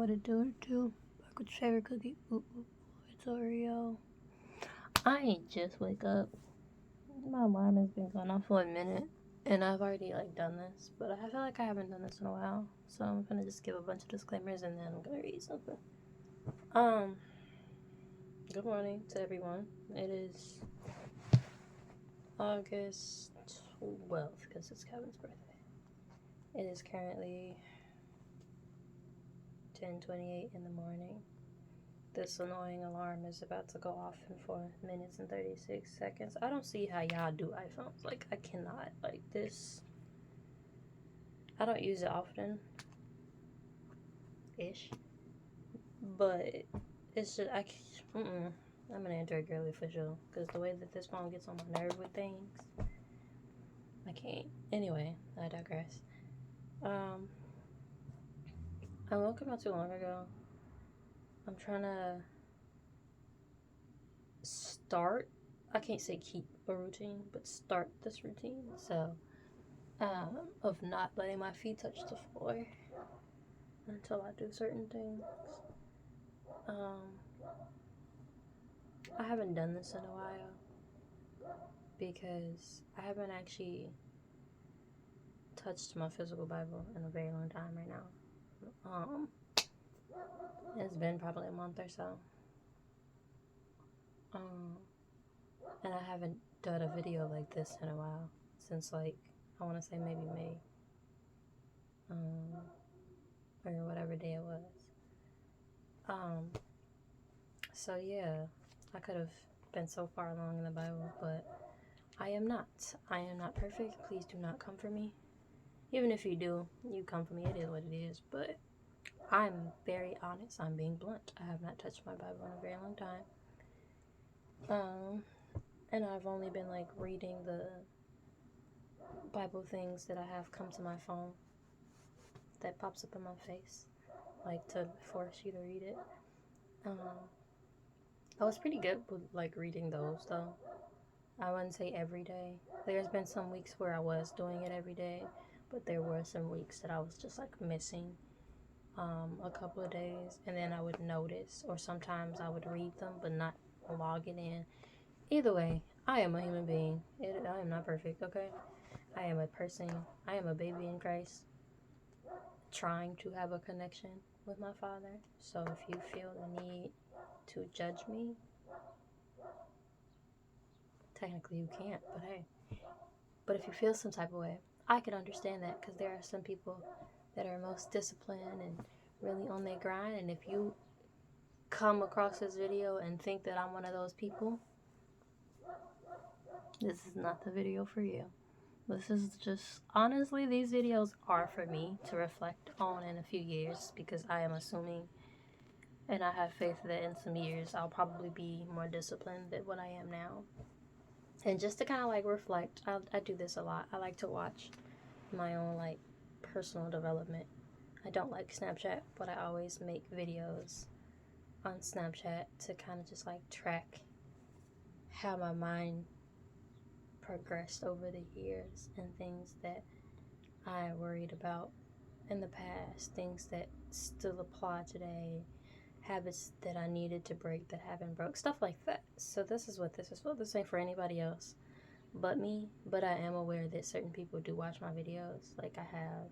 what it do. Back with your favorite cookie. Ooh, it's Oreo. I ain't just wake up. My alarm has been going off for a minute, and I've already done this, but I feel like I haven't done this in a while. So I'm gonna just give a bunch of disclaimers, and then I'm gonna read something. Good morning to everyone. It is August 12th because it's Kevin's birthday. It is currently 10:28 in the morning. This annoying alarm is about to go off in 4 minutes and 36 seconds. I don't see how y'all do iPhones. I cannot. This. I don't use it often. Ish. But it's just, I'm an Android girly for sure. Because the way that this phone gets on my nerve with things, I can't. Anyway, I digress. I woke up not too long ago. I'm trying to start, I can't say keep a routine, but start this routine. So, of not letting my feet touch the floor until I do certain things. I haven't done this in a while because I haven't actually touched my physical Bible in a very long time right now. It's been probably a month or so. And I haven't done a video like this in a while, since I want to say maybe May, or whatever day it was. So yeah, I could have been so far along in the Bible, but I am not. I am not perfect. Please do not come for me. Even if you do, you come for me. It is what it is. But I'm very honest. I'm being blunt. I have not touched my Bible in a very long time. And I've only been reading the Bible things that I have come to my phone that pops up in my face, to force you to read it. I was pretty good with reading those though. I wouldn't say every day. There's been some weeks where I was doing it every day, but there were some weeks that I was just missing a couple of days, and then I would notice, or sometimes I would read them but not log it in. Either way, I am a human being. I am not perfect, okay? I am a person. I am a baby in Christ trying to have a connection with my Father. So if you feel the need to judge me, technically you can't, but hey. But if you feel some type of way, I can understand that, because there are some people that are most disciplined and really on their grind, and if you come across this video and think that I'm one of those people, this is not the video for you. This is just, honestly, these videos are for me to reflect on in a few years, because I am assuming, and I have faith that in some years I'll probably be more disciplined than what I am now. And just to kind of reflect, I do this a lot. I like to watch my own personal development. I don't like Snapchat, but I always make videos on Snapchat to kind of just track how my mind progressed over the years, and things that I worried about in the past, things that still apply today, habits that I needed to break that haven't broke, stuff like that. So this is what this is for. This ain't for anybody else but me, but I am aware that certain people do watch my videos. I have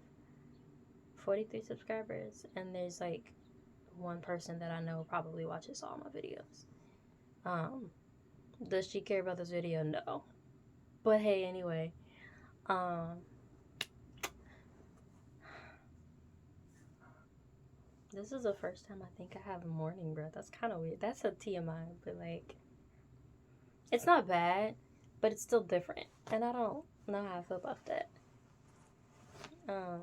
43 subscribers, and there's one person that I know probably watches all my videos. Does she care about this video? No. But hey, anyway, this is the first time I think I have morning breath. That's kind of weird. That's a TMI, but it's not bad, but it's still different, and I don't know how I feel about that. I'm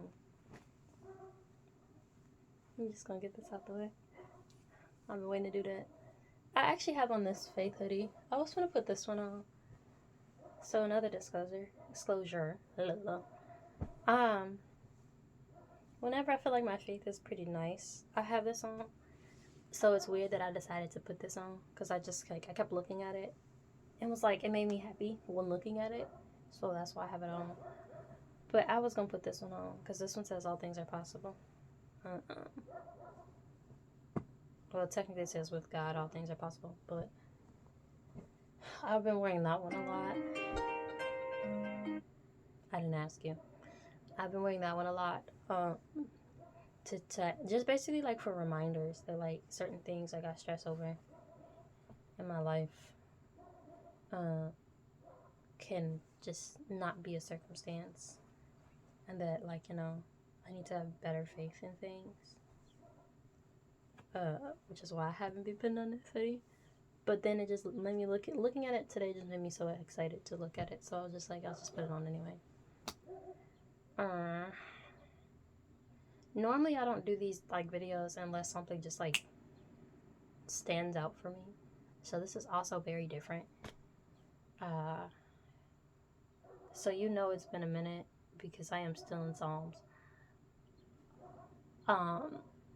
just gonna get this out the way. I've been waiting to do that. I actually have on this Faith hoodie. I was gonna put this one on. So another disclosure. Whenever I feel like my faith is pretty nice, I have this on. So it's weird that I decided to put this on, because I just I kept looking at it. It was it made me happy when looking at it, so that's why I have it on. But I was gonna put this one on because this one says all things are possible. Well, technically it says with God all things are possible, but I've been wearing that one a lot. I didn't ask you. I've been wearing that one a lot. To just basically like for reminders that like certain things I got stressed over in my life can just not be a circumstance, and that like I need to have better faith in things. Which is why I haven't been putting on this hoodie. But then it just made me looking at it today just made me so excited to look at it. So I was just like, I'll just put it on anyway. Normally I don't do these like videos unless something just like stands out for me. So this is also very different. So it's been a minute because I am still in Psalms.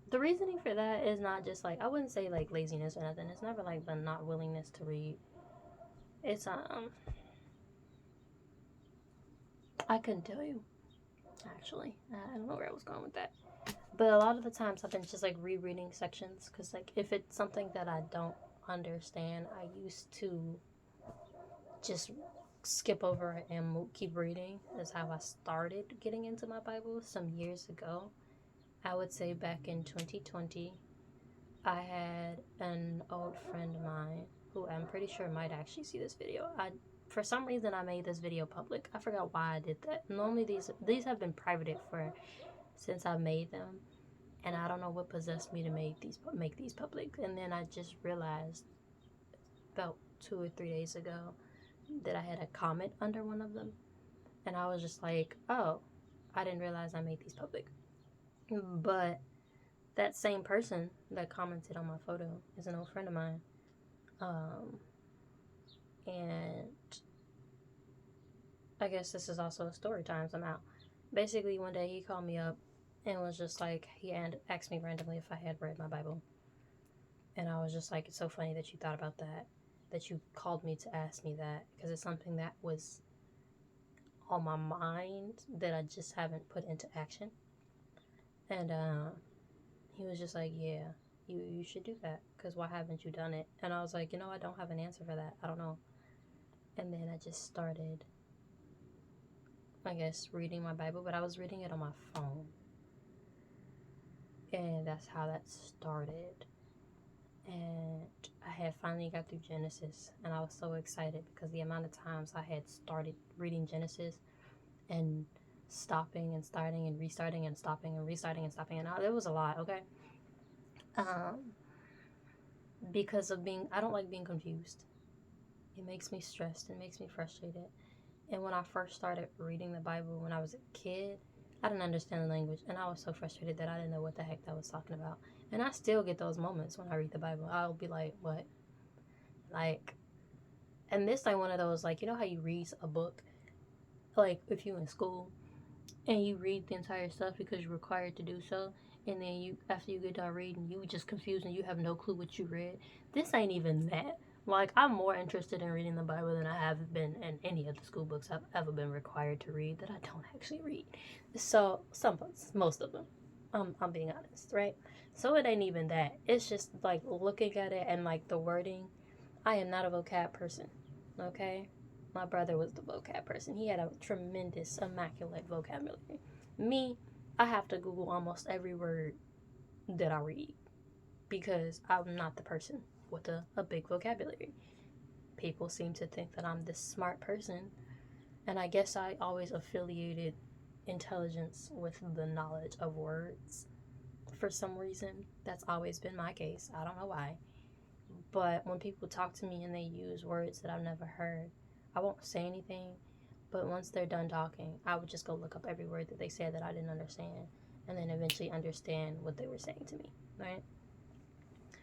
The reasoning for that is not just like, I wouldn't say like laziness or nothing. It's never like the not willingness to read. It's I couldn't tell you, actually. I don't know where I was going with that. But a lot of the times I've been just like rereading sections, because like if it's something that I don't understand, I used to just skip over it and keep reading. That's how I started getting into my Bible some years ago. I would say back in 2020, I had an old friend of mine who I'm pretty sure might actually see this video. For some reason, I made this video public. I forgot why I did that. Normally, these have been privated since I made them, and I don't know what possessed me to make these public. And then I just realized about 2 or 3 days ago that I had a comment under one of them, and I was just like, oh, I didn't realize I made these public. But that same person that commented on my photo is an old friend of mine. And I guess this is also a story time somehow. Basically, one day he called me up and was just like, he asked me randomly if I had read my Bible. And I was just like, it's so funny that you thought about that you called me to ask me that, because it's something that was on my mind that I just haven't put into action. And he was just like, yeah, you should do that, because why haven't you done it? And I was like, I don't have an answer for that. I don't know. And then I just started, I guess, reading my Bible, but I was reading it on my phone. And that's how that started. And I had finally got through Genesis, and I was so excited because the amount of times I had started reading Genesis and stopping and starting and restarting and stopping and restarting and stopping, and it was a lot, okay? Because I don't like being confused. It makes me stressed. It makes me frustrated. And when I first started reading the Bible when I was a kid, I didn't understand the language, and I was so frustrated that I didn't know what the heck that was talking about. And I still get those moments when I read the Bible. I'll be like, what? Like, and this like one of those, like, how you read a book, like if you're in school and you read the entire stuff because you're required to do so, and then after you get done reading, you just confused and you have no clue what you read. This ain't even that. Like, I'm more interested in reading the Bible than I have been in any of the school books I've ever been required to read that I don't actually read. So, most of them. I'm being honest, right? So it ain't even that. It's just like looking at it and like the wording. I am not a vocab person, okay? My brother was the vocab person. He had a tremendous, immaculate vocabulary. Me, I have to Google almost every word that I read because I'm not the person with a big vocabulary. People seem to think that I'm this smart person, and I guess I always affiliated intelligence with the knowledge of words. For some reason, that's always been my case. I don't know why. But when people talk to me and they use words that I've never heard, I won't say anything, but once they're done talking, I would just go look up every word that they said that I didn't understand, and then eventually understand what they were saying to me, right?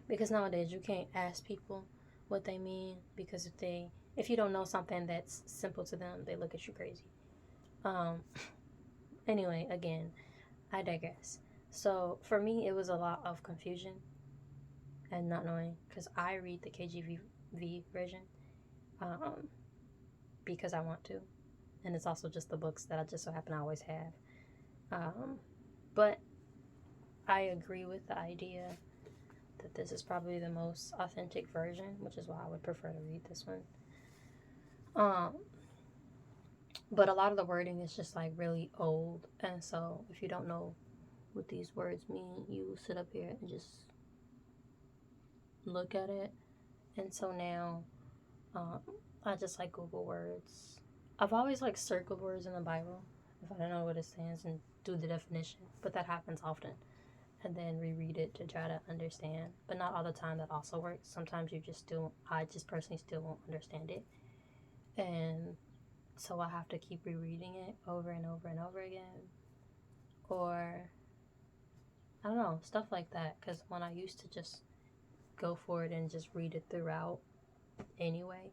Because nowadays you can't ask people what they mean, because if you don't know something that's simple to them, they look at you crazy. Anyway, again, I digress. So for me, it was a lot of confusion and not knowing, because I read the KJV version because I want to, and it's also just the books that I just so happen to always have. But I agree with the idea that this is probably the most authentic version, which is why I would prefer to read this one. But a lot of the wording is just like really old, and so if you don't know what these words mean, you sit up here and just look at it. And so now I just like Google words. I've always like circled words in the Bible if I don't know what it stands and do the definition, but that happens often. And then reread it to try to understand, but not all the time. That also works. Sometimes I just personally still won't understand it, and so I have to keep rereading it over and over and over again, or I don't know, stuff like that. Because when I used to just go for it and just read it throughout anyway,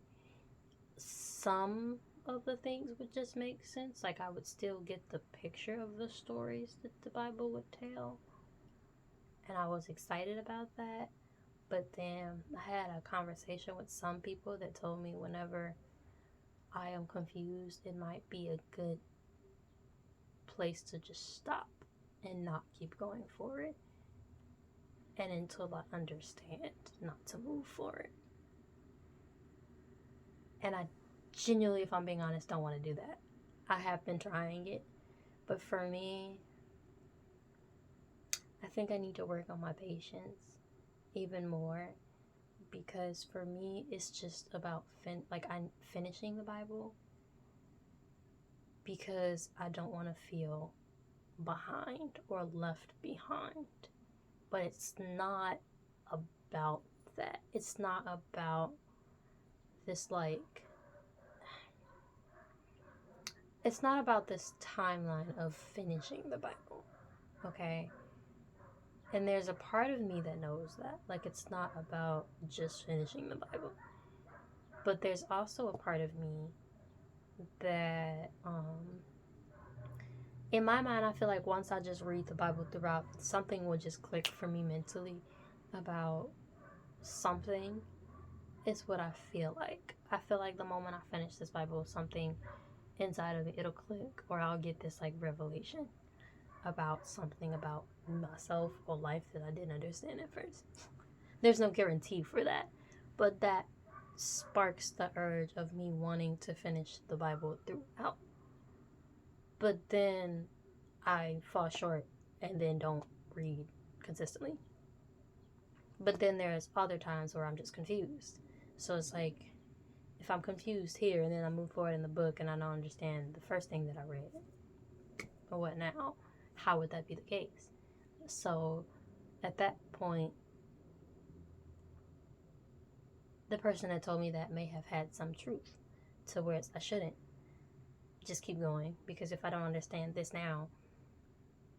some of the things would just make sense. Like I would still get the picture of the stories that the Bible would tell, and I was excited about that. But then I had a conversation with some people that told me whenever I am confused, it might be a good place to just stop and not keep going for it. And until I understand, not to move for it. And I genuinely, if I'm being honest, don't want to do that. I have been trying it. But for me, I think I need to work on my patience even more. Because for me, it's just about I'm finishing the Bible. Because I don't want to feel behind or left behind. But it's not about that. It's not about this it's not about this timeline of finishing the Bible, okay? And there's a part of me that knows that. Like, it's not about just finishing the Bible. But there's also a part of me that, in my mind, I feel like once I just read the Bible throughout, something will just click for me mentally about something. It's what I feel like. I feel like the moment I finish this Bible, something inside of it, it'll click, or I'll get this like revelation about something about myself or life that I didn't understand at first. There's no guarantee for that, but that sparks the urge of me wanting to finish the Bible throughout. But then I fall short and then don't read consistently. But then there's other times where I'm just confused. So it's like, if I'm confused here and then I move forward in the book and I don't understand the first thing that I read, or what now? How would that be the case? So at that point, the person that told me that may have had some truth to where I shouldn't just keep going, because if I don't understand this now,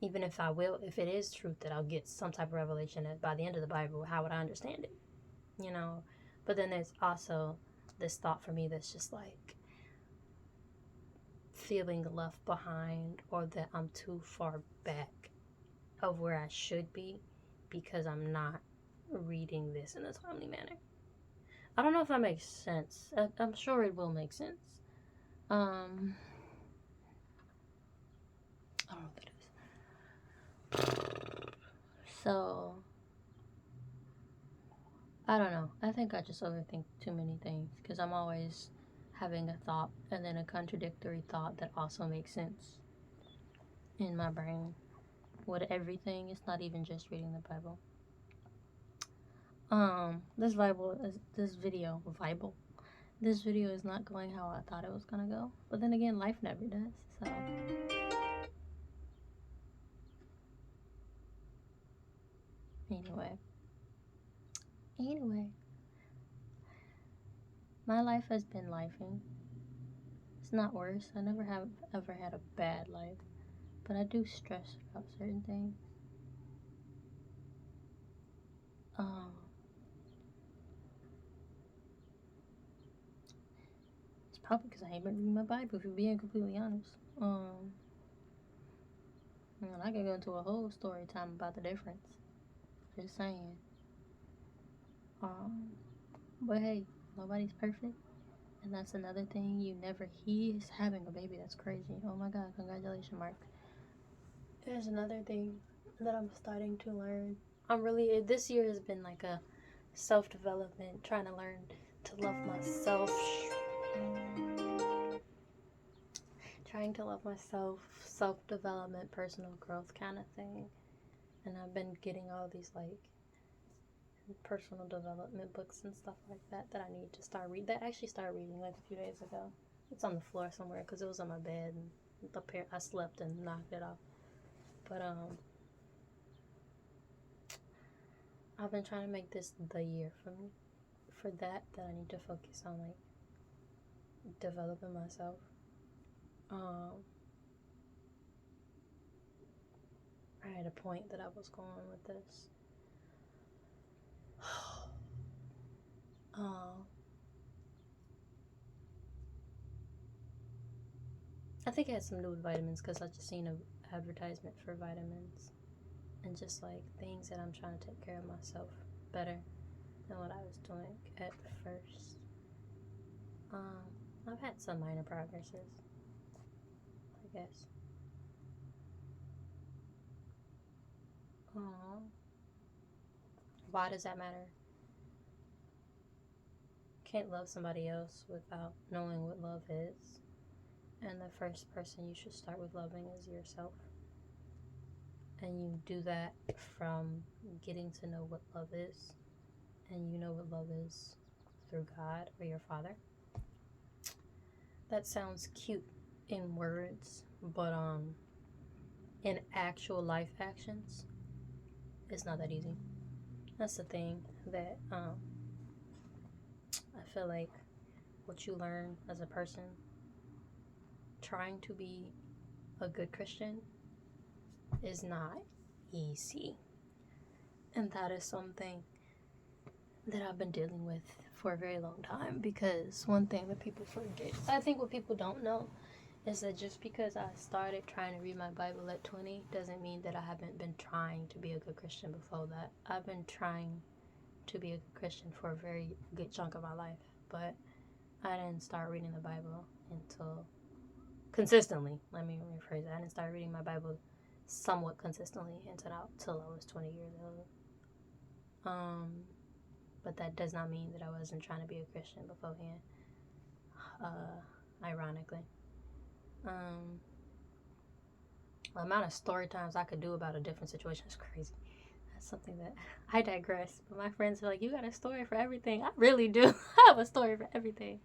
even if it is truth that I'll get some type of revelation that by the end of the Bible, how would I understand it? You know? But then there's also this thought for me that's just like feeling left behind, or that I'm too far back of where I should be because I'm not reading this in a timely manner. I don't know if that makes sense. I'm sure it will make sense. I don't know if it is. So, I don't know. I think I just overthink too many things because I'm always having a thought and then a contradictory thought that also makes sense in my brain. With everything, it's not even just reading the Bible. This video is not going how I thought it was gonna go. But then again, life never does. So anyway, my life has been lifing. It's not worse. I never have ever had a bad life, but I do stress about certain things. It's probably because I ain't been reading my Bible, if you're being completely honest. I could go into a whole story time about the difference. Just saying. But hey, nobody's perfect. And that's another thing he is having a baby. That's crazy. Oh my God, congratulations, Mark. There's another thing that I'm starting to learn this year has been like a self-development, trying to learn to love myself, self-development, personal growth kind of thing. And I've been getting all these like personal development books and stuff like that I need to start reading. That I actually started reading like a few days ago. It's on the floor somewhere because it was on my bed and I slept and knocked it off. But I've been trying to make this the year for me. For that I need to focus on like developing myself. I had a point that I was going with this. I think it had something to do with vitamins because I just seen an advertisement for vitamins and just like things that I'm trying to take care of myself better than what I was doing at first. I've had some minor progresses, I guess. Why does that matter? Can't love somebody else without knowing what love is. And the first person you should start with loving is yourself. And you do that from getting to know what love is. And you know what love is through God or your Father. That sounds cute in words, but in actual life actions, it's not that easy. That's the thing that I feel like what you learn as a person trying to be a good Christian is not easy. And that is something that I've been dealing with for a very long time, because one thing that people forget, I think what people don't know, is that just because I started trying to read my Bible at 20 doesn't mean that I haven't been trying to be a good Christian before that. I've been trying to be a good Christian for a very good chunk of my life, but I didn't start reading the Bible until consistently. Let me rephrase that. I didn't start reading my Bible somewhat consistently until I was 20 years old. But that does not mean that I wasn't trying to be a Christian beforehand. Ironically. The amount of story times I could do about a different situation is crazy. That's something that I digress. But my friends are like, you got a story for everything. I really do. I have a story for everything.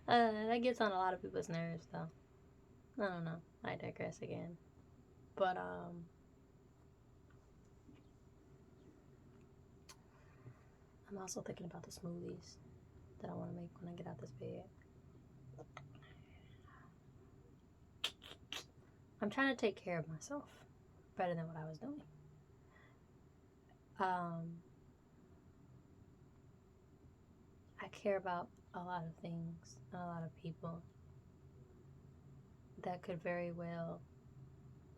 That gets on a lot of people's nerves, though. I don't know. I digress again. But I'm also thinking about the smoothies that I want to make when I get out this bed. I'm trying to take care of myself better than what I was doing. I care about a lot of things and a lot of people that could very well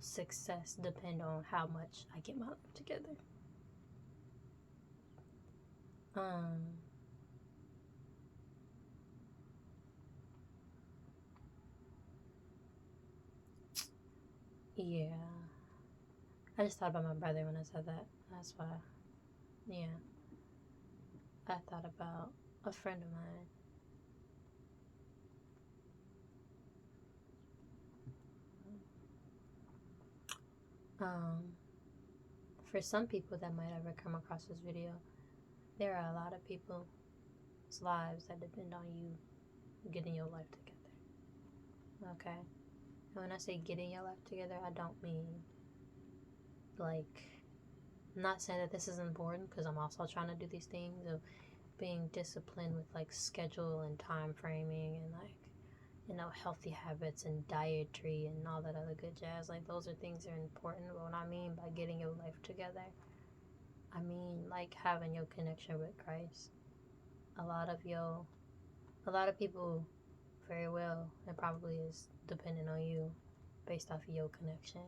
success depend on how much I get my life together. Yeah. I just thought about my brother when I said that. That's why. Yeah. I thought about a friend of mine. For some people that might ever come across this video, there are a lot of people's lives that depend on you getting your life together. Okay? And when I say getting your life together, I don't mean like, I'm not saying that this is important, because I'm also trying to do these things of being disciplined with like schedule and time framing and like, you know, healthy habits and dietary and all that other good jazz. Like, those are things that are important. But what I mean by getting your life together, I mean like having your connection with Christ. A lot of people very well, it probably is dependent on you based off of your connection,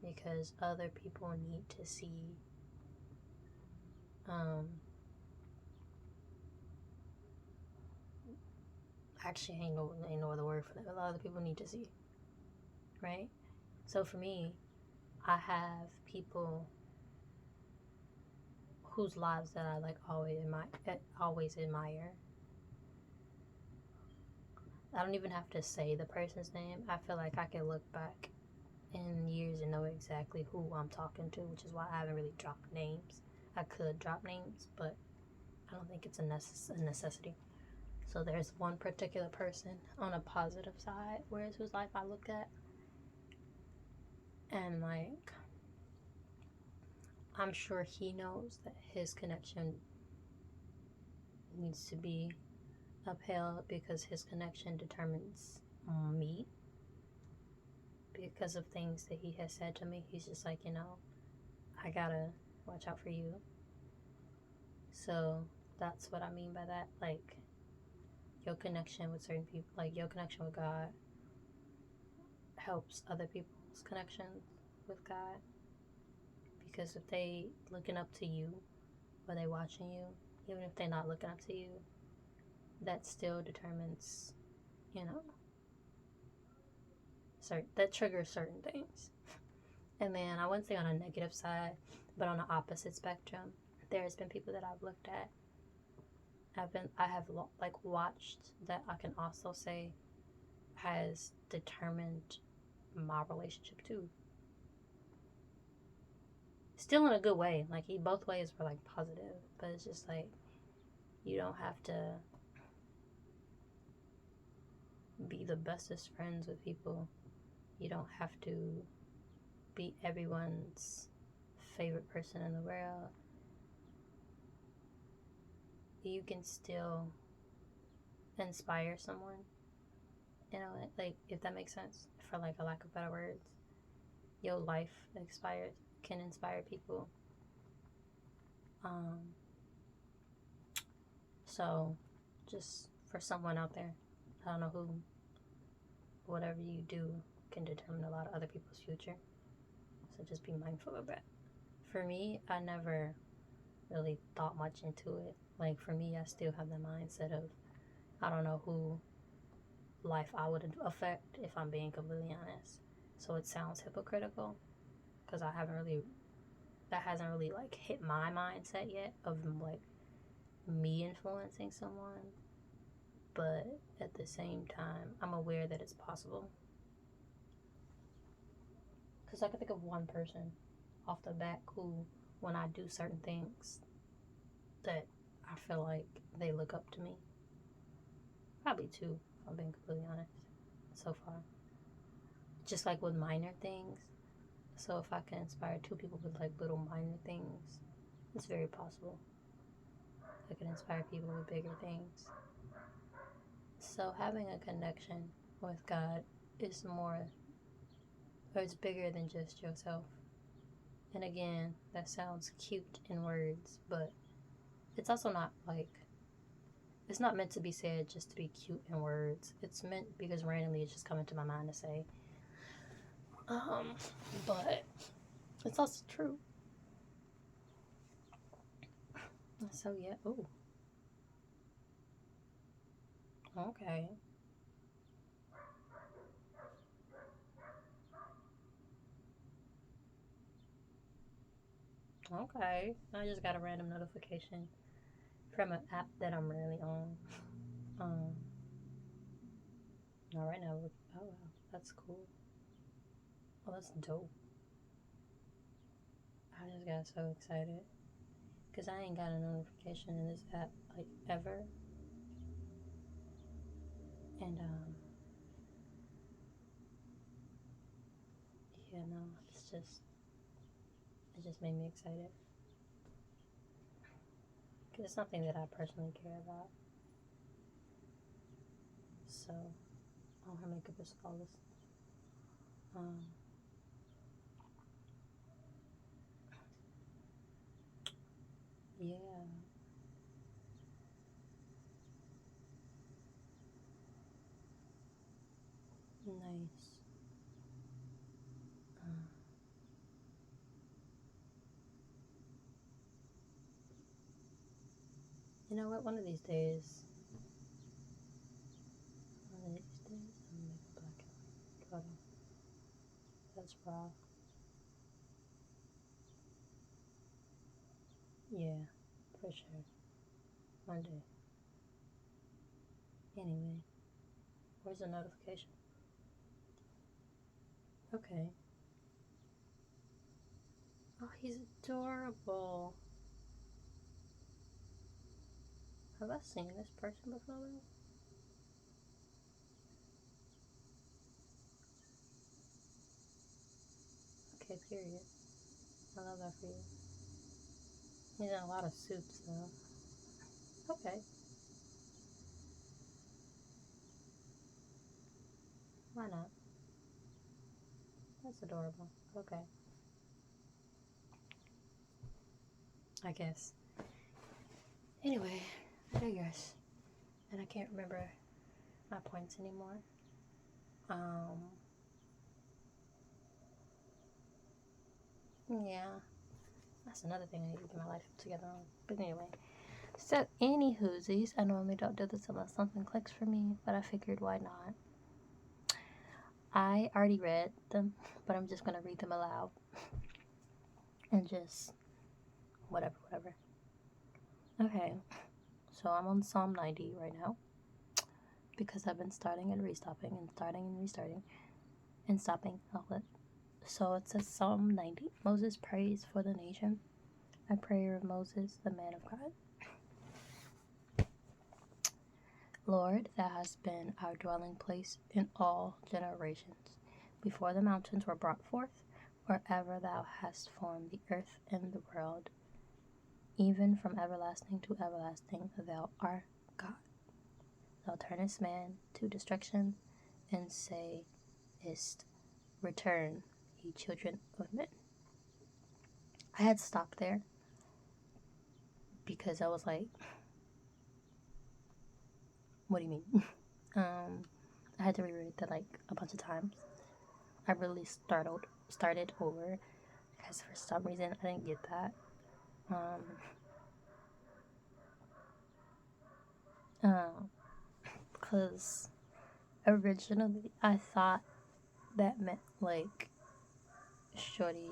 because other people need to see actually ain't no other word for that. A lot of the people need to see, right? So for me, I have people whose lives that I like always admire. I don't even have to say the person's name. I feel like I can look back in years and know exactly who I'm talking to, which is why I haven't really dropped names. I could drop names, but I don't think it's a necessity. So there's one particular person on a positive side, whereas whose life I look at, and like I'm sure he knows that his connection needs to be upheld because his connection determines me because of things that he has said to me. He's just like, I gotta watch out for you. So that's what I mean by that. Like, your connection with certain people, like your connection with God, helps other people's connections with God. Because if they looking up to you, or they watching you, even if they're not looking up to you, that still determines, that triggers certain things. And then I wouldn't say on a negative side, but on the opposite spectrum, there's been people that I've looked at. I have like watched that I can also say has determined my relationship too. Still in a good way. Like both ways were like positive, but it's just like you don't have to be the bestest friends with people. You don't have to be everyone's favorite person in the world. You can still inspire someone, like if that makes sense, for like a lack of better words. Your life can inspire people. So just for someone out there, I don't know who, whatever you do can determine a lot of other people's future. So just be mindful of that. For me, I never really thought much into it. Like for me, I still have the mindset of I don't know who life I would affect, if I'm being completely honest. So it sounds hypocritical because that hasn't really like hit my mindset yet of like me influencing someone. But at the same time, I'm aware that it's possible. Because I can think of one person off the bat who, when I do certain things, that I feel like they look up to me. Probably two, if I'm being completely honest, so far. Just like with minor things. So if I can inspire two people with like little minor things, it's very possible. I can inspire people with bigger things. So having a connection with God is it's bigger than just yourself. And again, that sounds cute in words, but it's also not like, it's not meant to be said just to be cute in words. It's meant because randomly it's just coming to my mind to say. But it's also true. So yeah, ooh. Okay. Okay. I just got a random notification from an app that I'm rarely on. Not right now. Oh wow, that's cool. Oh, that's dope. I just got so excited because I ain't got a notification in this app like ever, and yeah, no, it just made me excited because it's something that I personally care about. So, oh, her makeup is flawless. Yeah, nice. Uh, you know what? One of these days, I'm gonna make a black photo. That's raw. Yeah, for sure. Monday. Anyway, where's the notification? Okay. Oh, he's adorable. Have I seen this person before? Okay, period. I love that for you. He's in a lot of suits, though. Okay, why not? That's adorable. Okay, I guess. Anyway, I digress. And I can't remember my points anymore. Yeah, that's another thing I need to get my life together on. But anyway, so any hoosies, I normally don't do this unless something clicks for me, but I figured why not. I already read them, but I'm just gonna read them aloud and just whatever. Okay, so I'm on Psalm 90 right now because I've been starting and restopping and starting and restarting and stopping. So it says Psalm 90. Moses prays for the nation. A prayer of Moses, the man of God. Lord, thou hast been our dwelling place in all generations. Before the mountains were brought forth, or ever thou hast formed the earth and the world, even from everlasting to everlasting, thou art God. Thou turnest man to destruction, and sayest, Return, ye children of men. I had stopped there because I was like, what do you mean? I had to reread that like a bunch of times. I really started over because for some reason I didn't get that. Because originally I thought that meant like Shorty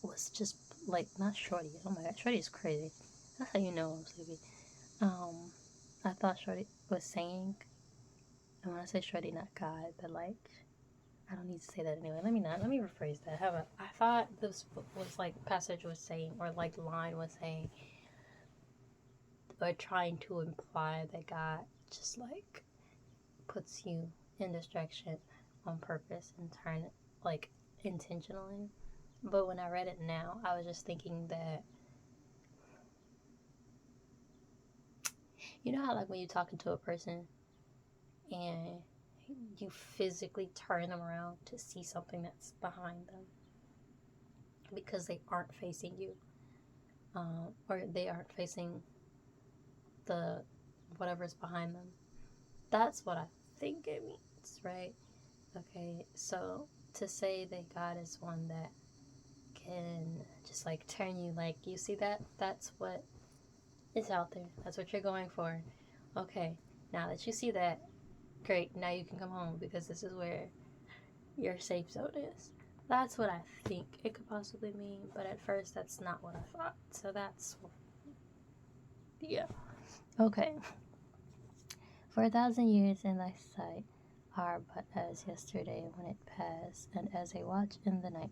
was just like not Shorty. Oh my god, Shorty is crazy. That's how you know I'm sleepy. I thought Shorty was saying, and when I say Shorty, not God, but like I don't need to say that anyway. Let me rephrase that. How about I thought this was like passage was saying, or like line was saying, or trying to imply that God just like puts you in distraction on purpose and turn it like intentionally. But when I read it now, I was just thinking that you know how like when you're talking to a person and you physically turn them around to see something that's behind them because they aren't facing you, or they aren't facing the whatever's behind them. That's what I think it means, right? Okay, so to say that God is one that can just like turn you, like you see that, that's what is out there. That's what you're going for. Okay, now that you see that, great. Now you can come home because this is where your safe zone is. That's what I think it could possibly mean, but at first that's not what I thought. So that's yeah. Okay. For 1,000 years in thy sight are but as yesterday when it passed, and as a watch in the night.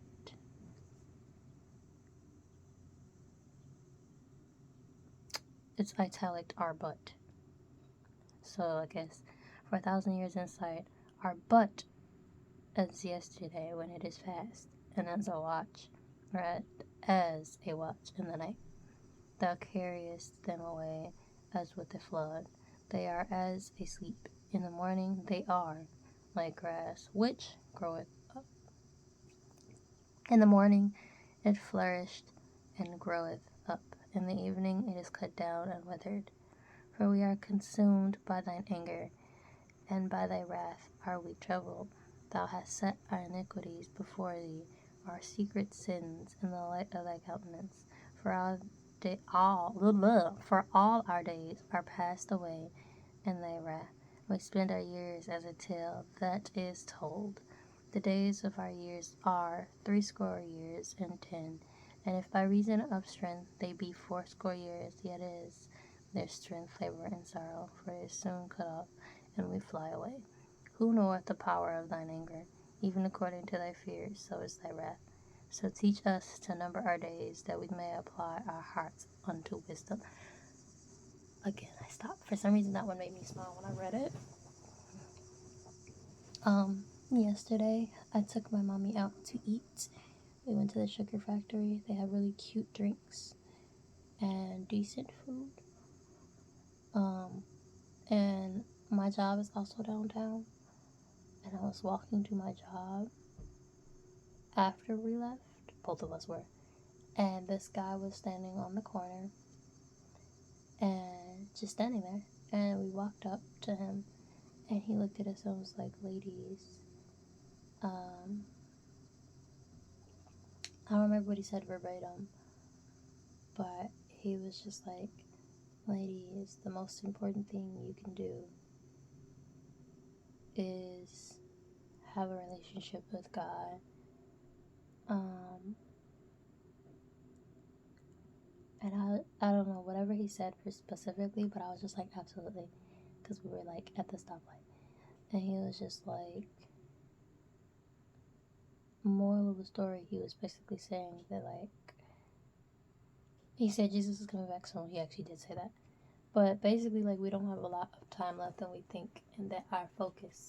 It's italic are but. So I guess for 1,000 years in sight are but as yesterday when it is past, and as a watch, or as a watch in the night. Thou carriest them away as with a flood. They are as a sleep. In the morning they are like grass, which groweth up. In the morning it flourished and groweth up. In the evening it is cut down and withered. For we are consumed by thine anger, and by thy wrath are we troubled. Thou hast set our iniquities before thee, our secret sins in the light of thy countenance. For all our days are passed away in thy wrath. We spend our years as a tale that is told. The days of our years are 80 and 10. And if by reason of strength they be 80 years, yet is their strength labor and sorrow, for it is soon cut off, and we fly away. Who knoweth the power of thine anger? Even according to thy fears, so is thy wrath. So teach us to number our days, that we may apply our hearts unto wisdom. Again, I stopped. For some reason, that one made me smile when I read it. Yesterday, I took my mommy out to eat. We went to the Sugar Factory. They have really cute drinks and decent food. And my job is also downtown. And I was walking to my job after we left. Both of us were. And this guy was standing on the corner and just standing there. And we walked up to him, and he looked at us and was like, ladies, I don't remember what he said verbatim, but he was just like, ladies, the most important thing you can do is have a relationship with God. And I don't know, whatever he said for specifically, but I was just like, absolutely, because we were like at the stoplight. And he was just like, moral of the story, he was basically saying that, like, he said Jesus is coming back soon. He actually did say that. But basically, like, we don't have a lot of time left than we think, and that our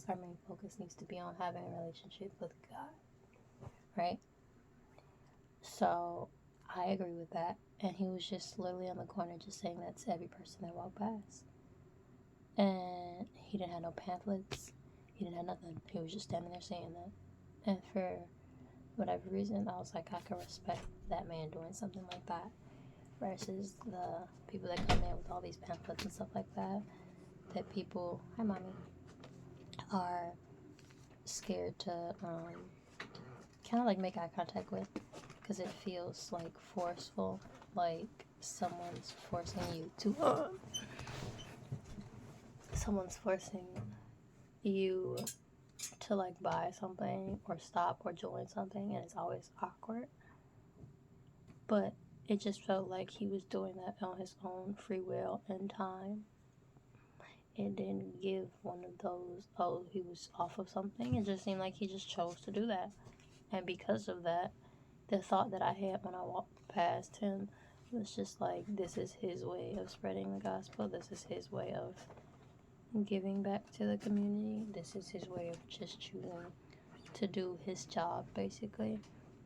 main focus needs to be on having a relationship with God, right? So I agree with that. And he was just literally on the corner just saying that to every person that walked past. And he didn't have no pamphlets. He didn't have nothing. He was just standing there saying that. And for whatever reason, I was like, I can respect that man doing something like that versus the people that come in with all these pamphlets and stuff like that. That people, hi mommy, are scared to kind of like make eye contact with, because it feels like forceful, like someone's forcing you to like buy something or stop or join something, and it's always awkward. But it just felt like he was doing that on his own free will and time. It didn't give one of those, oh, he was off of something. It just seemed like he just chose to do that. And because of that, the thought that I had when I walked past him was just like, this is his way of spreading the gospel. This is his way of giving back to the community. This is his way of just choosing to do his job, basically.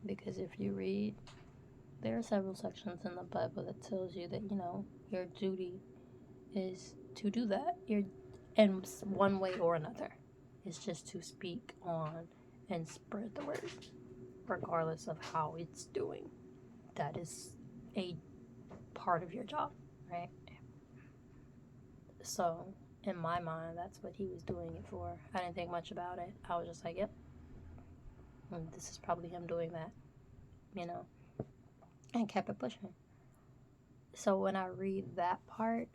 Because if you read, there are several sections in the Bible that tells you that, your duty is to do that. In one way or another. It's just to speak on and spread the word, regardless of how it's doing. That is a part of your job, right? So, in my mind, that's what he was doing it for. I didn't think much about it. I was just like, yep, this is probably him doing that, and kept it pushing. So when I read that part,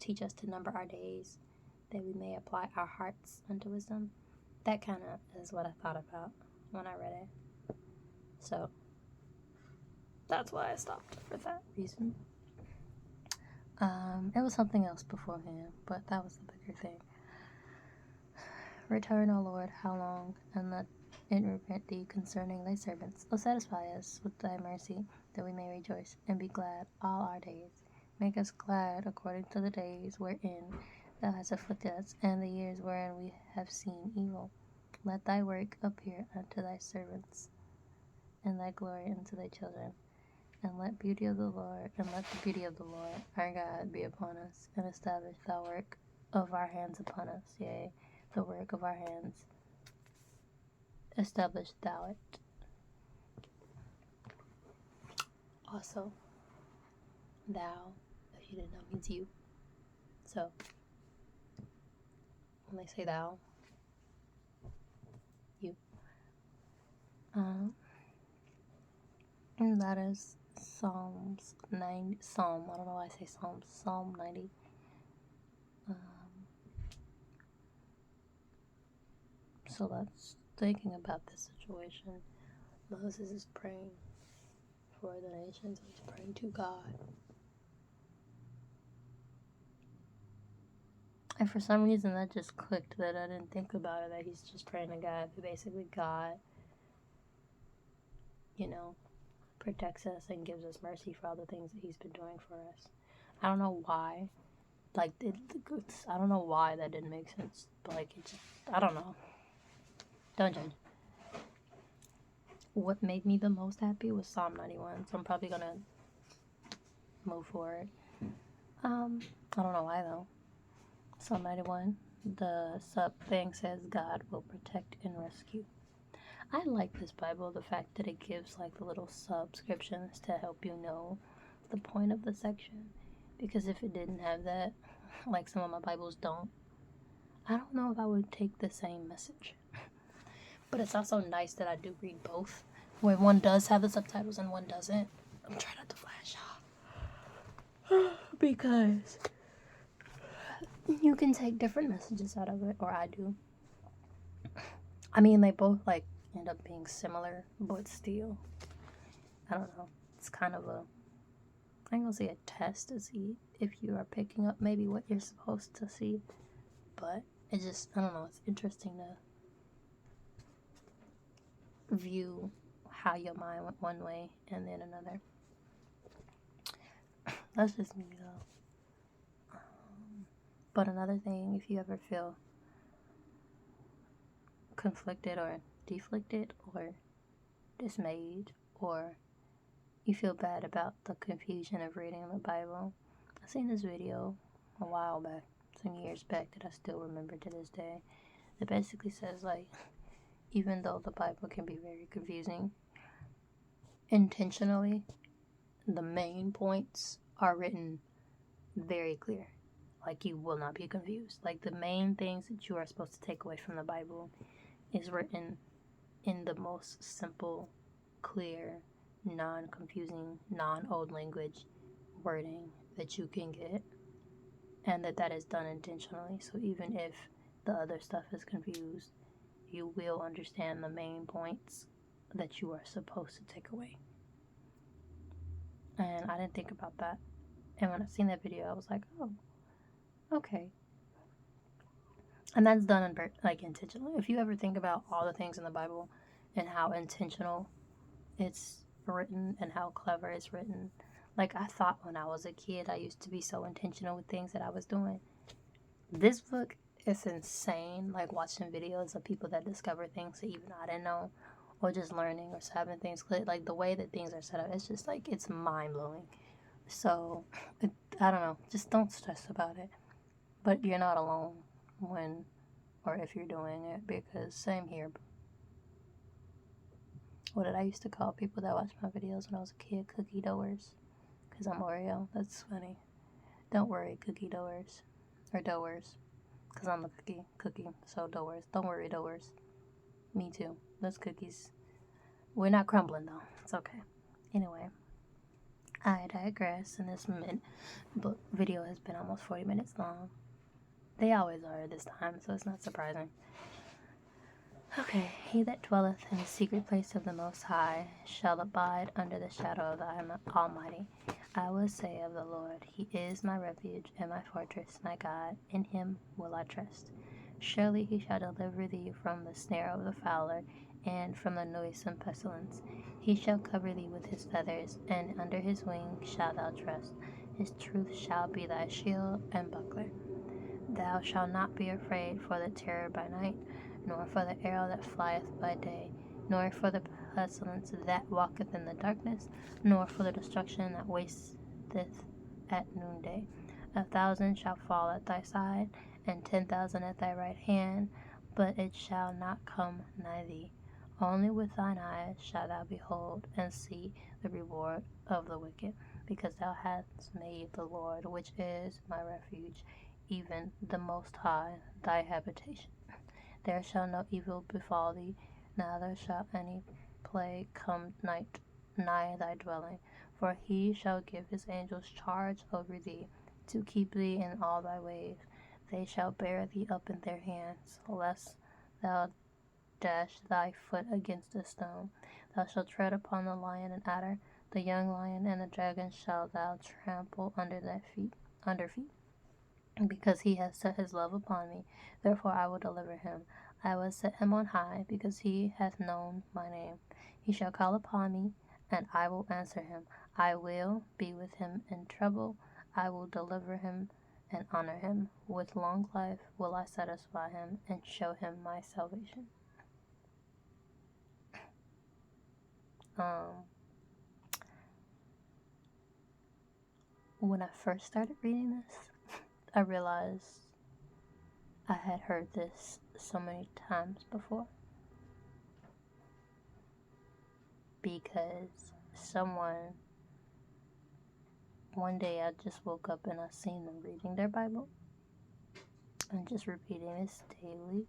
teach us to number our days, that we may apply our hearts unto wisdom, that kind of is what I thought about when I read it. So that's why I stopped for that reason. It was something else beforehand, but that was the bigger thing. Return, O Lord, how long, and let it repent thee concerning thy servants. O satisfy us with thy mercy, that we may rejoice and be glad all our days. Make us glad according to the days wherein thou hast afflicted us, and the years wherein we have seen evil. Let thy work appear unto thy servants, and thy glory unto thy children. And let the beauty of the Lord, our God, be upon us, and establish the work of our hands upon us. Yea, the work of our hands, establish thou it. Also, thou, if you didn't know, means you. So, when they say thou, you. And that is Psalm, I don't know why I say Psalm 90. So let's thinking about this situation. Moses is praying for the nations. He's praying to God. And for some reason that just clicked, that I didn't think about it, that he's just praying to God. But basically God, protects us and gives us mercy for all the things that he's been doing for us. I don't know why. I don't know why that didn't make sense. But I don't know. Don't judge. What made me the most happy was Psalm 91. So I'm probably gonna move forward. I don't know why though. Psalm 91. The sub thing says God will protect and rescue. I like this Bible, the fact that it gives the little subscriptions to help you know the point of the section. Because if it didn't have that, like some of my Bibles don't, I don't know if I would take the same message. But it's also nice that I do read both, where one does have the subtitles and one doesn't. I'm trying not to flash y'all. Because you can take different messages out of it, or I do. I mean, they both end up being similar, but still, I don't know. It's kind of I'm gonna say a test to see if you are picking up maybe what you're supposed to see. But I don't know, it's interesting to view how your mind went one way and then another. That's just me though. But another thing, if you ever feel conflicted or deflicted or dismayed, or you feel bad about the confusion of reading the Bible, I seen this video a while back, some years back, that I still remember to this day. It basically says even though the Bible can be very confusing, intentionally the main points are written very clear. You will not be confused. The main things that you are supposed to take away from the Bible is written in the most simple, clear, non-confusing, non-old language wording that you can get, and that is done intentionally. So even if the other stuff is confused, you will understand the main points that you are supposed to take away. And I didn't think about that. And when I seen that video, I was like, oh, okay. And that's done intentionally. If you ever think about all the things in the Bible and how intentional it's written and how clever it's written, I thought when I was a kid, I used to be so intentional with things that I was doing. This book is insane. Watching videos of people that discover things that even I didn't know, or just learning or having things click. The way that things are set up, it's just it's mind blowing. So I don't know. Just don't stress about it. But you're not alone when or if you're doing it, because same here. What did I used to call people that watched my videos when I was a kid? Cookie doers. Because I'm Oreo. That's funny. Don't worry, cookie doers. Or doers. Because I'm a cookie. So doers. Don't worry, doers. Me too. Those cookies. We're not crumbling though. It's okay. Anyway. I digress, and this book video has been almost 40 minutes long. They always are this time, so it's not surprising. Okay, he that dwelleth in the secret place of the Most High shall abide under the shadow of the Almighty. I will say of the Lord, He is my refuge and my fortress, my God, in Him will I trust. Surely He shall deliver thee from the snare of the fowler, and from the noisome pestilence. He shall cover thee with His feathers, and under His wings shalt thou trust. His truth shall be thy shield and buckler. Thou shalt not be afraid for the terror by night, nor for the arrow that flieth by day, nor for the pestilence that walketh in the darkness, nor for the destruction that wasteth at noonday. 1,000 shall fall at thy side, and 10,000 at thy right hand, but it shall not come nigh thee. Only with thine eyes shalt thou behold and see the reward of the wicked, because thou hast made the Lord, which is my refuge, even the Most High, thy habitation. There shall no evil befall thee, neither shall any plague come nigh thy dwelling. For he shall give his angels charge over thee, to keep thee in all thy ways. They shall bear thee up in their hands, lest thou dash thy foot against a stone. Thou shalt tread upon the lion and adder, the young lion and the dragon shalt thou trample under feet. Because he has set his love upon me, therefore I will deliver him. I will set him on high, because he hath known my name. He shall call upon me, and I will answer him. I will be with him in trouble. I will deliver him and honor him. With long life will I satisfy him and show him my salvation. When I first started reading this, I realized I had heard this so many times before. Because one day I just woke up and I seen them reading their Bible and just repeating this daily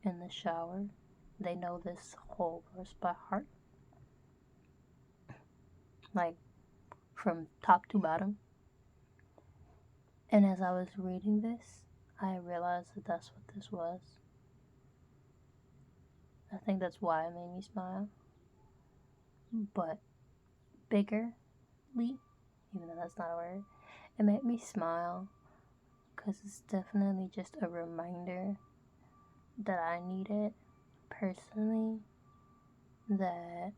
in the shower. They know this whole verse by heart, like from top to bottom. And as I was reading this, I realized that that's what this was. I think that's why it made me smile. But biggerly, even though that's not a word, it made me smile because it's definitely just a reminder that I needed personally, that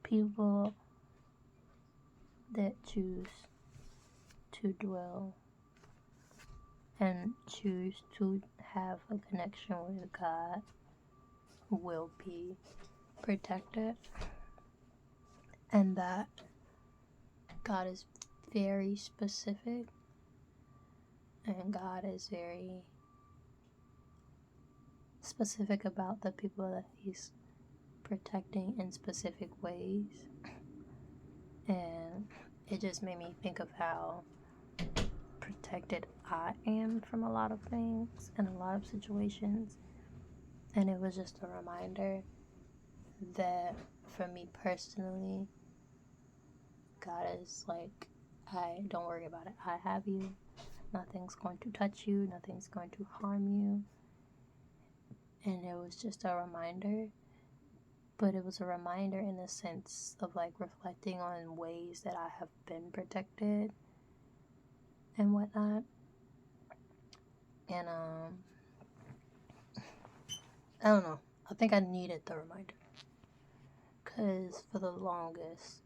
people that choose to dwell and choose to have a connection with God will be protected, and that God is very specific, and God is very specific about the people that He's protecting in specific ways. And it just made me think of how protected I am from a lot of things and a lot of situations. And it was just a reminder that for me personally, God is like, don't worry about it. I have you. Nothing's going to touch you. Nothing's going to harm you. And it was just a reminder. But it was a reminder in the sense of like reflecting on ways that I have been protected and whatnot. And I don't know. I think I needed the reminder. Because for the longest,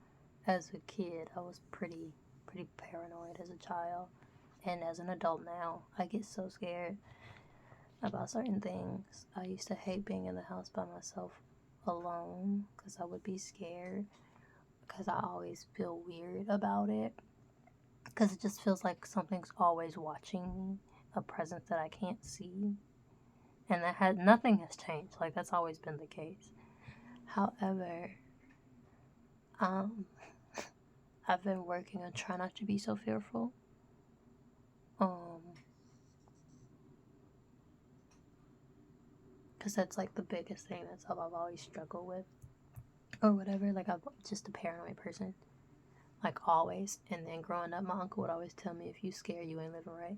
as a kid, I was pretty paranoid as a child. And as an adult now, I get so scared about certain things. I used to hate being in the house by myself alone because I would be scared, because I always feel weird about it, because it just feels like something's always watching me, a presence that I can't see. And nothing has changed. Like, that's always been the case. However, I've been working on trying not to be so fearful. Because that's like the biggest thing that's how I've always struggled with, or whatever. Like, I'm just a paranoid person, like always. And then growing up, my uncle would always tell me, if you scared, you ain't living right.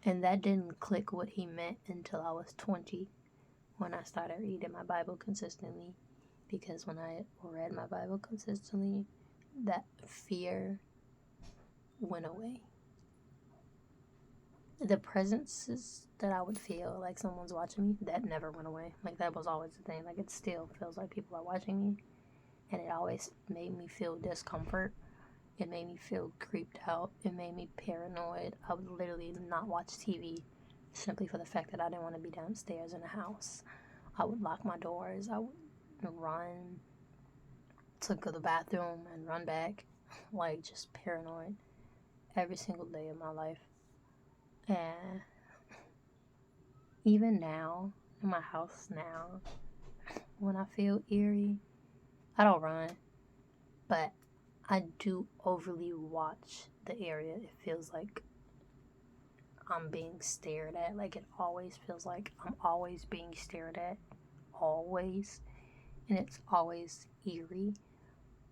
And that didn't click what he meant until I was 20, when I started reading my Bible consistently. Because when I read my Bible consistently, that fear went away. The presences that I would feel, like someone's watching me, that never went away. Like, that was always the thing. Like, it still feels like people are watching me. And it always made me feel discomfort. It made me feel creeped out. It made me paranoid. I would literally not watch TV simply for the fact that I didn't want to be downstairs in the house. I would lock my doors. I would run to go to the bathroom and run back. Like, just paranoid every single day of my life. And even now, in my house now, when I feel eerie, I don't run, but I do overly watch the area. It feels like I'm being stared at. Like, it always feels like I'm always being stared at. Always. And it's always eerie.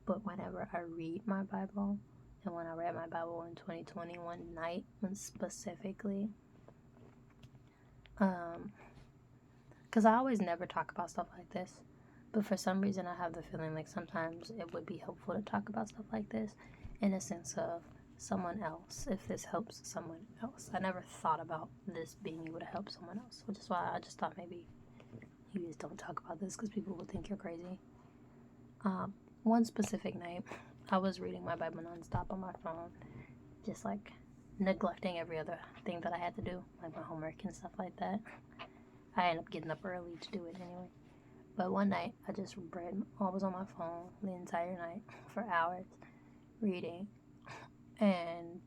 But whenever I read my Bible, and when I read my Bible in 2020 one night, specifically, Because I always never talk about stuff like this. But for some reason, I have the feeling like sometimes it would be helpful to talk about stuff like this in a sense of someone else, if this helps someone else. I never thought about this being able to help someone else, which is why I just thought maybe you guys don't talk about this because people would think you're crazy. One specific night, I was reading my Bible nonstop on my phone, just like neglecting every other thing that I had to do, like my homework and stuff like that. I ended up getting up early to do it anyway. But one night, I just read, I was on my phone the entire night for hours reading. And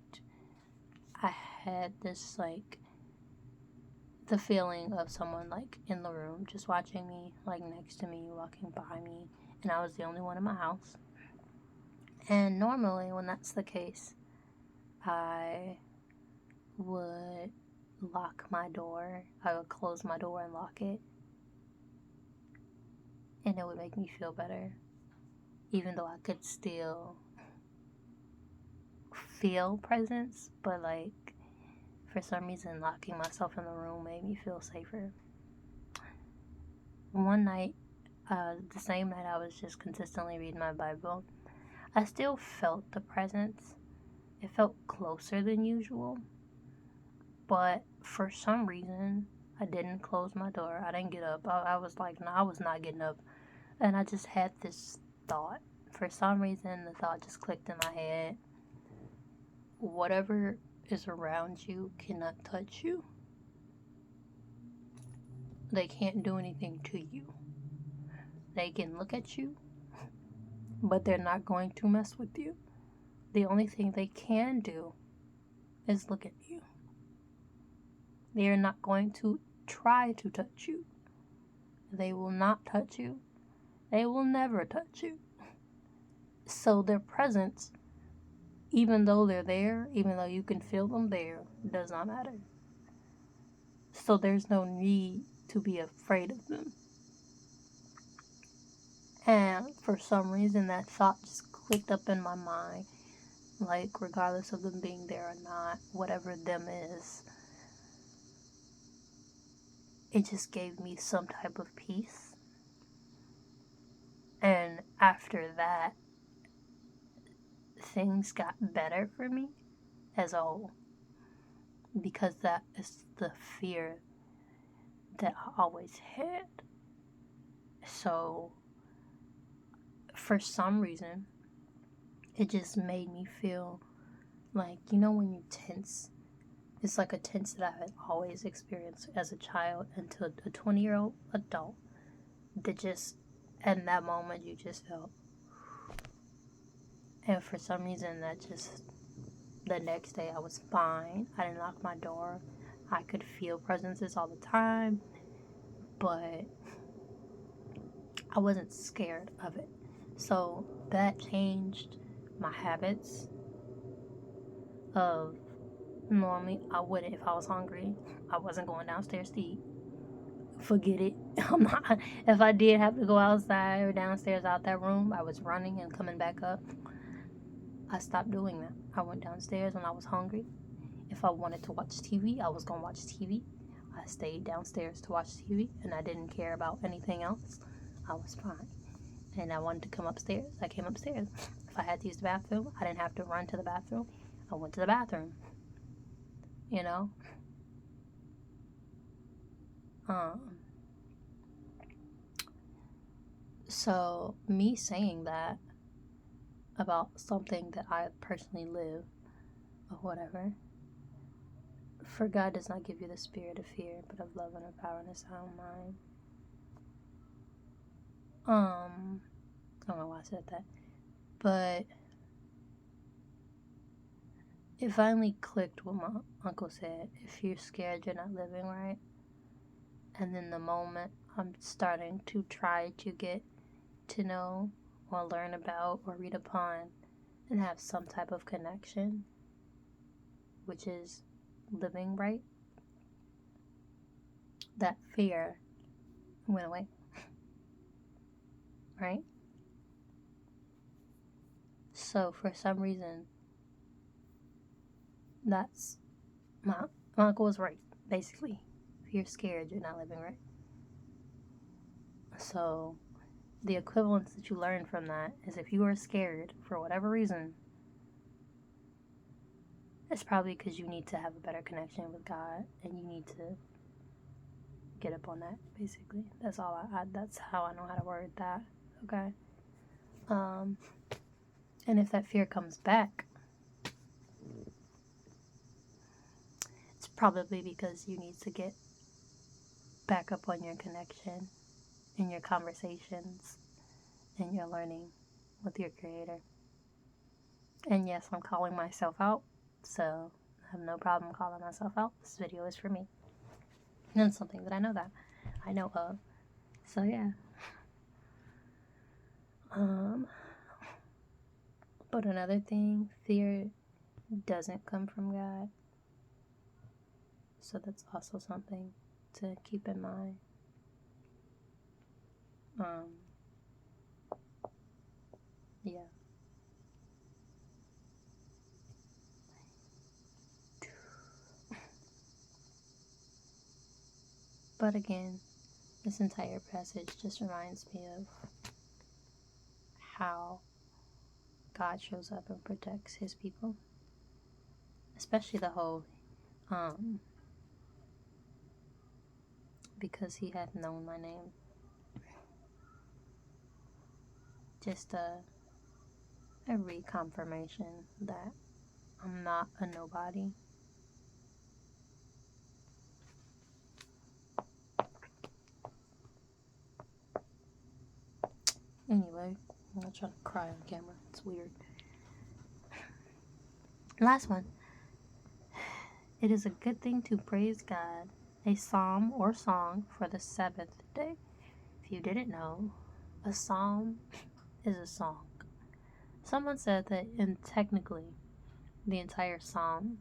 I had this, like, the feeling of someone, like, in the room just watching me, like, next to me, walking by me. And I was the only one in my house. And normally, when that's the case, I would lock my door. I would close my door and lock it. And it would make me feel better. Even though I could still feel presence, but like for some reason locking myself in the room made me feel safer. One night, the same night I was just consistently reading my Bible, I still felt the presence. It felt closer than usual, but for some reason I didn't close my door. I didn't get up. I was like, no, I was not getting up. And I just had this thought. For some reason, the thought just clicked in my head. Whatever is around you cannot touch you. They can't do anything to you. They can look at you, but they're not going to mess with you. The only thing they can do is look at you. They are not going to try to touch you. They will not touch you. They will never touch you. So their presence, even though they're there, even though you can feel them there, does not matter. So there's no need to be afraid of them. And for some reason, that thought just clicked up in my mind. Like, regardless of them being there or not, whatever them is, it just gave me some type of peace. And after that, things got better for me as a whole. Because that is the fear that I always had. So, for some reason, it just made me feel like, you know, when you tense, it's like a tense that I had always experienced as a child until a 20-year-old adult. That just, in that moment, you just felt. And for some reason, that just, the next day I was fine. I didn't lock my door. I could feel presences all the time, but I wasn't scared of it. So that changed my habits of normally I wouldn't, if I was hungry, I wasn't going downstairs to eat. Forget it. I'm not. If I did have to go outside or downstairs out that room, I was running and coming back up. I stopped doing that. I went downstairs when I was hungry. If I wanted to watch TV, I was going to watch TV. I stayed downstairs to watch TV, and I didn't care about anything else. I was fine. And I wanted to come upstairs. I came upstairs. If I had to use the bathroom, I didn't have to run to the bathroom. I went to the bathroom. You know? So, me saying that about something that I personally live or whatever, for God does not give you the spirit of fear, but of love and of power and a sound mind. I don't know why I said that, but it finally clicked what my uncle said. If you're scared, you're not living right. And then the moment I'm starting to try to get to know or learn about or read upon and have some type of connection, which is living right, that fear went away. Right? So for some reason, that's my uncle was right, basically. If you're scared, you're not living right. So the equivalence that you learn from that is if you are scared for whatever reason, it's probably because you need to have a better connection with God and you need to get up on that, basically. That's all that's how I know how to word that. Okay. And if that fear comes back, it's probably because you need to get back up on your connection in your conversations and your learning with your creator. And yes, I'm calling myself out, so I have no problem calling myself out. This video is for me. And it's something that I know of. So yeah. But another thing, fear doesn't come from God. So that's also something to keep in mind. Yeah. But again, this entire passage just reminds me of how God shows up and protects his people. Especially the whole, because he had known my name. Just a reconfirmation that I'm not a nobody. Anyway, I'm not trying to cry on camera. It's weird. Last one. It is a good thing to praise God, a psalm or song for the seventh day. If you didn't know, a psalm is a song. Someone said that technically the entire psalm,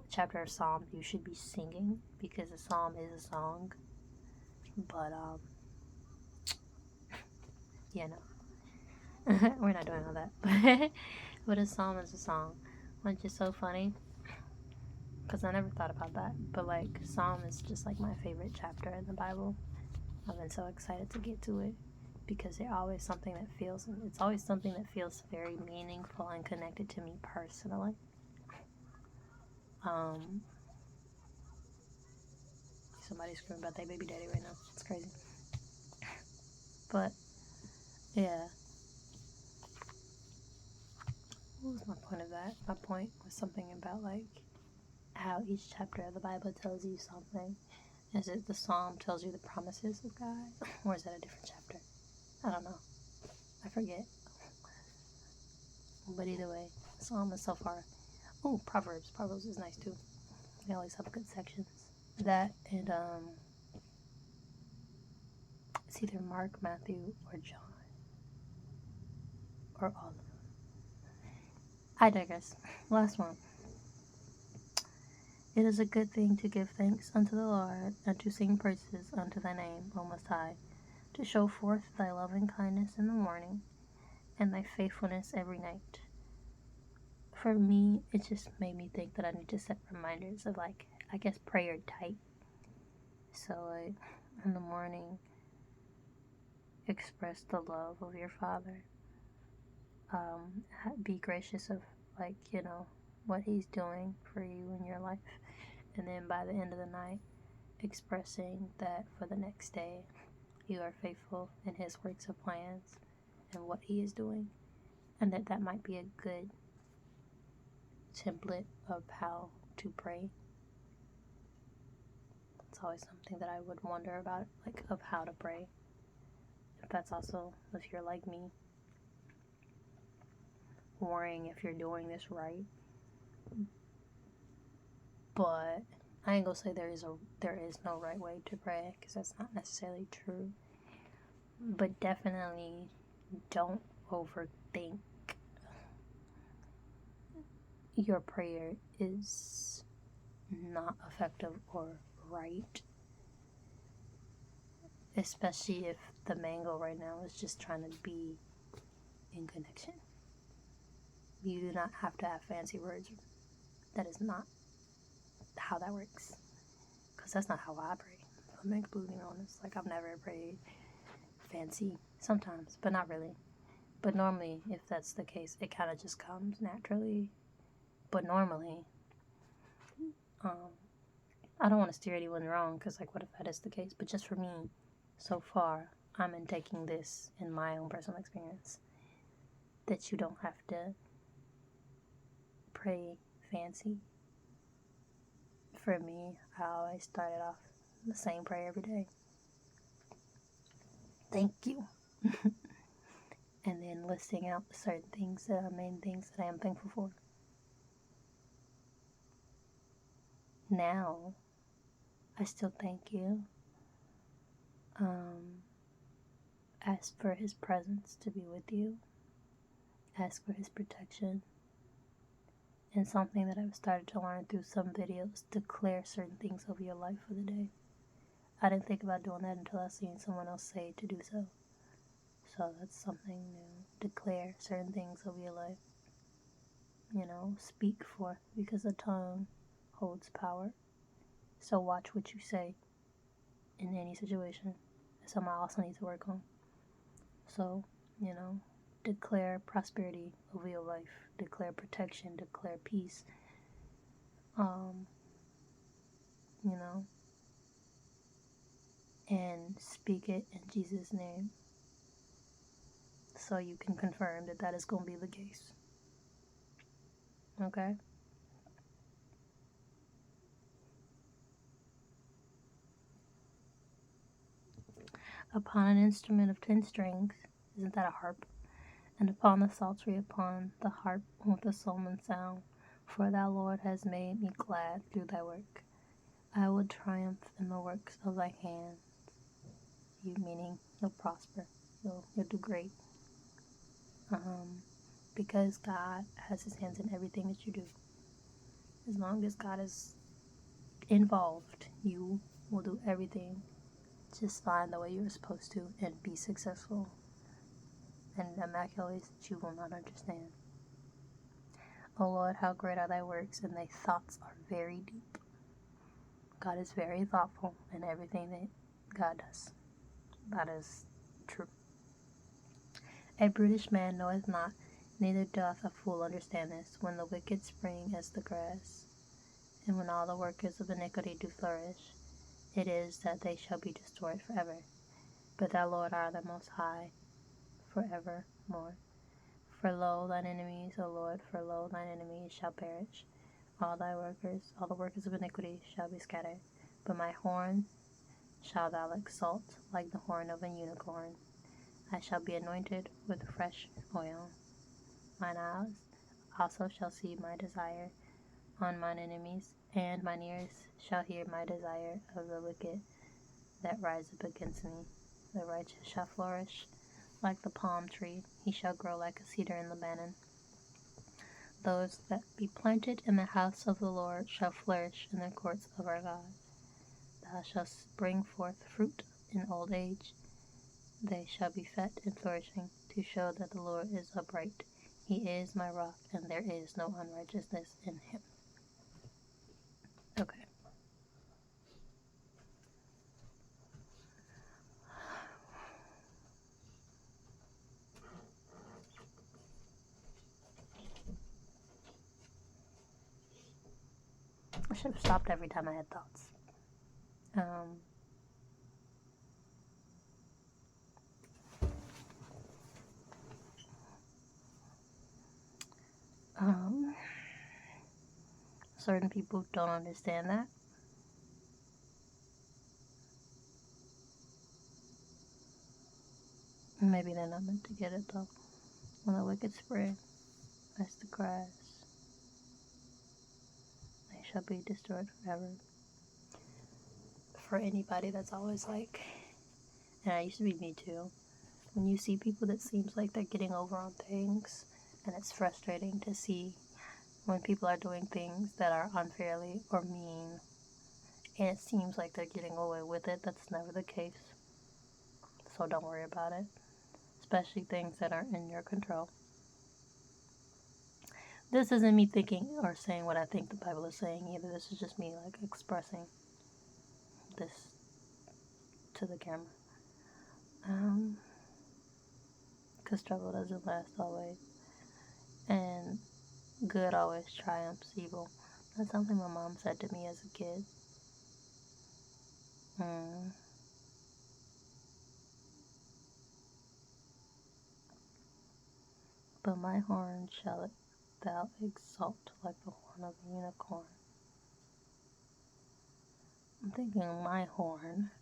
chapter of Psalm, you should be singing because a psalm is a song. But, yeah, no. We're not doing all that. But a psalm is a song, which is so funny because I never thought about that. But, like, psalm is just, like, my favorite chapter in the Bible. I've been so excited to get to it because it's always something that feels very meaningful and connected to me personally. Somebody's screaming about their baby daddy right now. It's crazy. But, yeah. What was my point of that? My point was something about, like, how each chapter of the Bible tells you something. Is it the psalm tells you the promises of God? Or is that a different chapter? I don't know. I forget. But either way, psalm is so far. Oh, Proverbs. Proverbs is nice too. They always have good sections. That and, it's either Mark, Matthew, or John. Or all of them. I digress. Last one. It is a good thing to give thanks unto the Lord, and to sing praises unto thy name, O Most High, to show forth thy loving kindness in the morning, and thy faithfulness every night. For me, it just made me think that I need to set reminders of, like, I guess prayer type. So, like, in the morning, express the love of your Father. Be gracious of, like, you know, what he's doing for you in your life. And then by the end of the night, expressing that for the next day, you are faithful in his works of plans and what he is doing. And that might be a good template of how to pray. It's always something that I would wonder about, like, of how to pray. If that's also, if you're like me, worrying if you're doing this right. But I ain't gonna say there is no right way to pray, because that's not necessarily true. But definitely don't overthink your prayer is not effective or right. Especially if the mango right now is just trying to be in connection. You do not have to have fancy words. That is not how that works. Because that's not how I pray. If I'm being completely honest. Like, I've never prayed fancy. Sometimes, but not really. But normally, if that's the case, it kind of just comes naturally. But normally, I don't want to steer anyone wrong, because, like, what if that is the case? But just for me, so far, I'm in taking this in my own personal experience, that you don't have to pray fancy. For me, I always started off the same prayer every day. Thank you. And then listing out certain things that are main things that I am thankful for. Now, I still thank you. Ask for His presence to be with you. Ask for His protection. And something that I've started to learn through some videos, declare certain things over your life for the day. I didn't think about doing that until I seen someone else say to do so. So that's something new. Declare certain things over your life. Speak forth, because the tongue holds power. So watch what you say in any situation. That's something I also need to work on. So, declare prosperity over your life. Declare protection. Declare peace. And speak it in Jesus' name. So you can confirm that that is going to be the case. Okay? Upon an instrument of 10 strings, isn't that a harp? And upon the psaltery, upon the harp with the psalm sound, for thou, Lord, hast made me glad through thy work. I will triumph in the works of thy hands. You meaning you'll prosper. You'll do great. Because God has His hands in everything that you do. As long as God is involved, you will do everything just fine the way you're supposed to and be successful in immaculate ways that you will not understand. O Lord, how great are thy works, and thy thoughts are very deep. God is very thoughtful in everything that God does. That is true. A brutish man knoweth not, neither doth a fool understand this, when the wicked spring as the grass, and when all the workers of iniquity do flourish, it is that they shall be destroyed forever. But thou, Lord, art the most high forevermore. For lo, thine enemies, O Lord, for lo, thine enemies shall perish. All the workers of iniquity shall be scattered. But my horn shalt thou exalt like the horn of an unicorn. I shall be anointed with fresh oil. Mine eyes also shall see my desire on mine enemies, and mine ears shall hear my desire of the wicked that rise up against me. The righteous shall flourish like the palm tree, he shall grow like a cedar in Lebanon. Those that be planted in the house of the Lord shall flourish in the courts of our God. Thou shalt bring forth fruit in old age. They shall be fat and flourishing, to show that the Lord is upright. He is my rock, and there is no unrighteousness in him. Okay. I should have stopped every time I had thoughts. Certain people don't understand that. Maybe they're not meant to get it, though. When the wicked spread as the grass, they shall be destroyed forever. For anybody that's always like, and I used to be me too, when you see people that seems like they're getting over on things, and it's frustrating to see when people are doing things that are unfairly or mean, and it seems like they're getting away with it. That's never the case. So don't worry about it. Especially things that aren't in your control. This isn't me thinking or saying what I think the Bible is saying either. This is just me expressing this to the camera. Because struggle doesn't last always. And good always triumphs evil. That's something my mom said to me as a kid. But my horn shall thou exalt like the horn of a unicorn. I'm thinking my horn.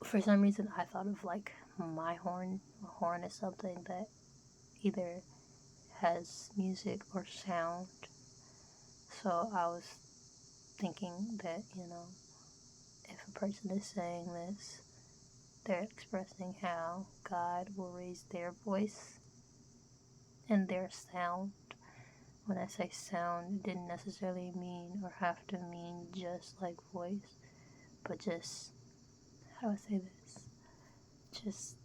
For some reason, I thought of like my horn. A horn is something that either has music or sound. So I was thinking that, if a person is saying this, they're expressing how God will raise their voice and their sound. When I say sound, it didn't necessarily mean or have to mean just like voice, but just, how do I say this? Just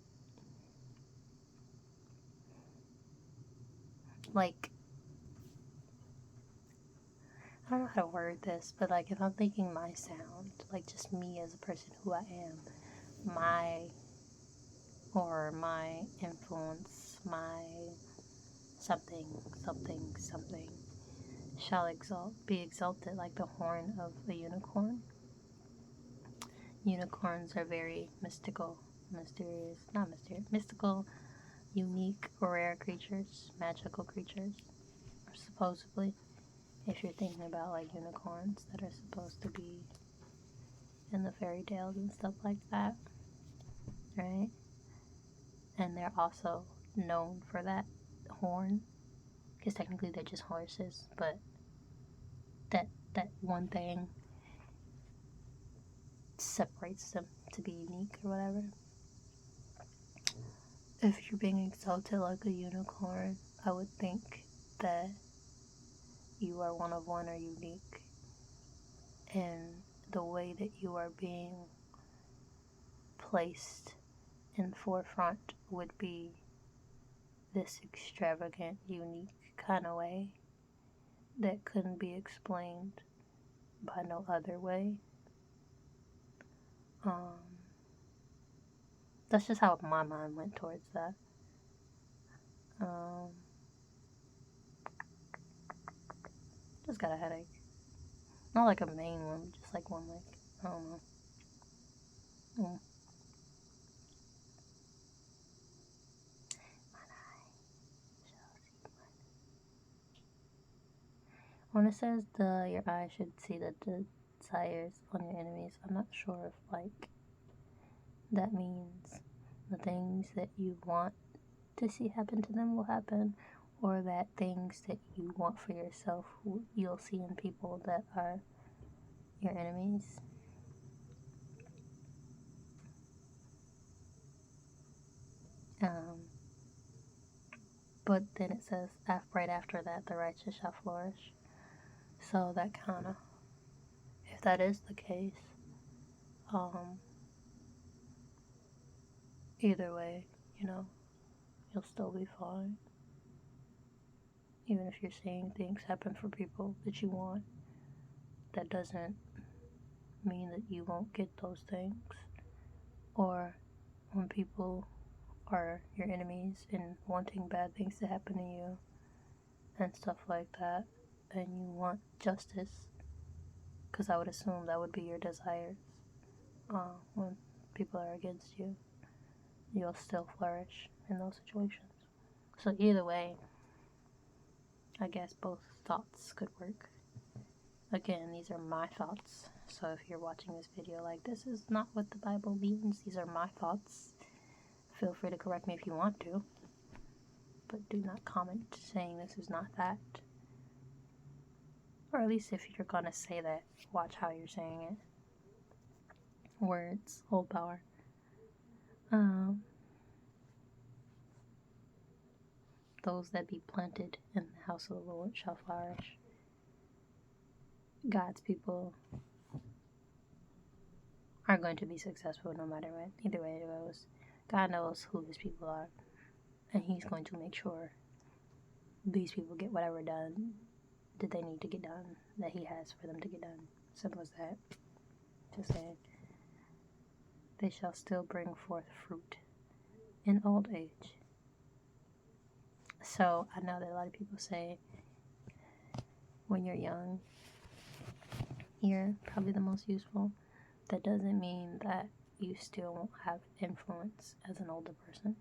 like, I don't know how to word this, but like if I'm thinking my sound, like just me as a person, who I am, my influence, my something shall be exalted like the horn of a unicorn. Unicorns are very mystical, mystical, unique, rare creatures, magical creatures, or supposedly, if you're thinking about like unicorns that are supposed to be in the fairy tales and stuff like that, right? And they're also known for that horn, because technically they're just horses, but that one thing separates them to be unique or whatever. If you're being exalted like a unicorn, I would think that you are one of one or unique, and the way that you are being placed in forefront would be this extravagant, unique kind of way that couldn't be explained by no other way. That's just how my mind went towards that. Just got a headache. Not like a main one, just like one, like, I don't know. When it says your eye should see the desires on your enemies, I'm not sure if like that means the things that you want to see happen to them will happen, or that things that you want for yourself you'll see in people that are your enemies. But then it says right after that, the righteous shall flourish. So that kind of, if that is the case, either way, you'll still be fine. Even if you're seeing things happen for people that you want, that doesn't mean that you won't get those things. Or when people are your enemies and wanting bad things to happen to you and stuff like that, and you want justice, because I would assume that would be your desires. When people are against you, you'll still flourish in those situations. So either way, I guess both thoughts could work. Again, these are my thoughts. So if you're watching this video like, this is not what the Bible means, these are my thoughts, feel free to correct me if you want to. But do not comment saying this is not that. Or at least if you're gonna say that, watch how you're saying it. Words hold power. Those that be planted in the house of the Lord shall flourish. God's people are going to be successful no matter what. Either way it goes. God knows who his people are, and he's going to make sure these people get whatever done that they need to get done, that he has for them to get done. Simple as that. to say, they shall still bring forth fruit in old age. So I know that a lot of people say when you're young, you're probably the most useful. That doesn't mean that you still won't have influence as an older person.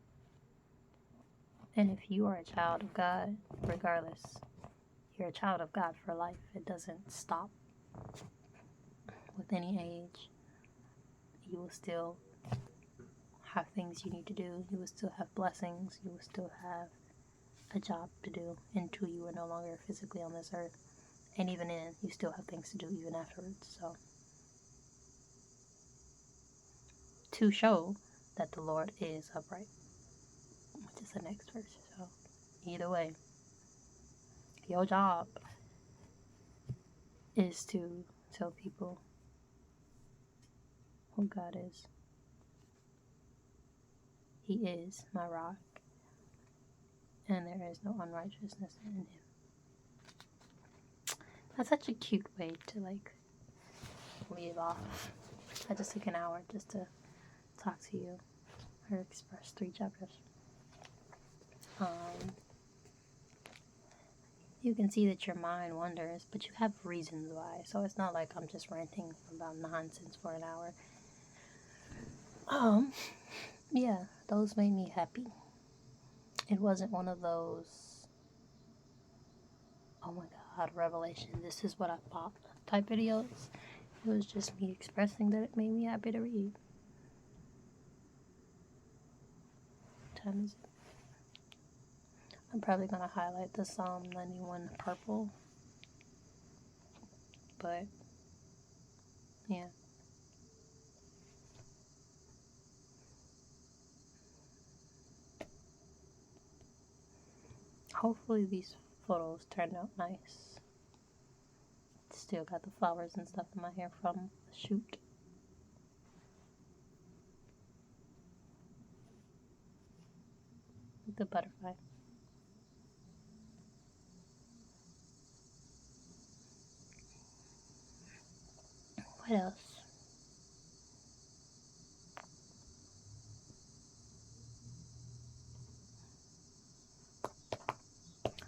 And if you are a child of God, regardless, you're a child of God for life. It doesn't stop with any age. You will still have things you need to do. You will still have blessings. You will still have a job to do until you are no longer physically on this earth. And even then, you still have things to do even afterwards. So, to show that the Lord is upright, which is the next verse. So, either way, your job is to tell people who God is. He is my rock, and there is no unrighteousness in him. That's such a cute way to leave off. I just took an hour just to talk to you or express 3 chapters. You can see that your mind wanders, but you have reasons why. So it's not like I'm just ranting about nonsense for an hour. Yeah, those made me happy. It wasn't one of those, oh my God, revelation, this is what I thought type videos. It was just me expressing that it made me happy to read. What time is it? I'm probably going to highlight the Psalm 91 purple. But, yeah. Hopefully these photos turned out nice. Still got the flowers and stuff in my hair from the shoot. The butterfly. What else?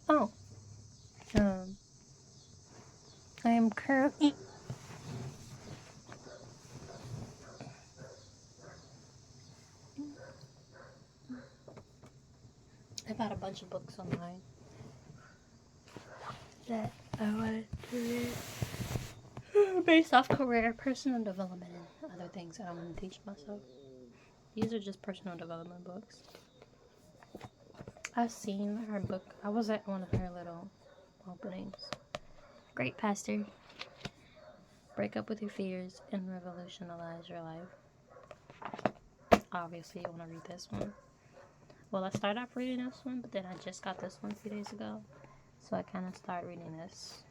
Oh, I am currently I got a bunch of books online that I wanted to read based off career, personal development, and other things that I want to teach myself. These are just personal development books. I've seen her book. I was at one of her little openings. Great pastor. Break up with your fears and revolutionize your life. Obviously, you want to read this one. Well, I started off reading this one, but then I just got this one a few days ago. So I kind of started reading this.